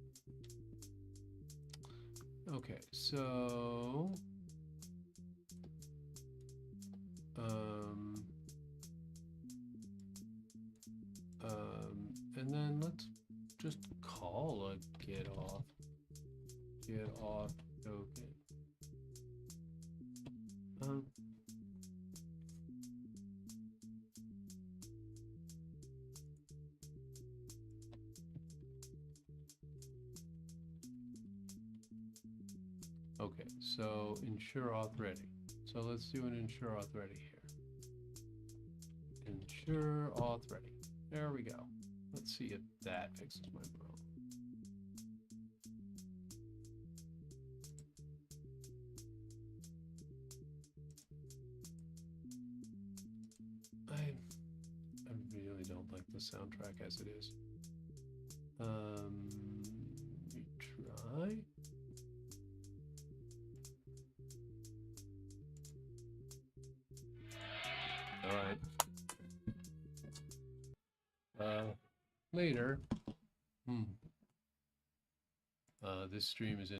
Okay, so and then let's just call a get auth token. Okay, so ensure auth ready. So let's do an ensure auth ready here. Ensure auth ready. There we go. Let's see if that fixes my problem. I really don't like the soundtrack as it is. We try. All right. Later. This stream is in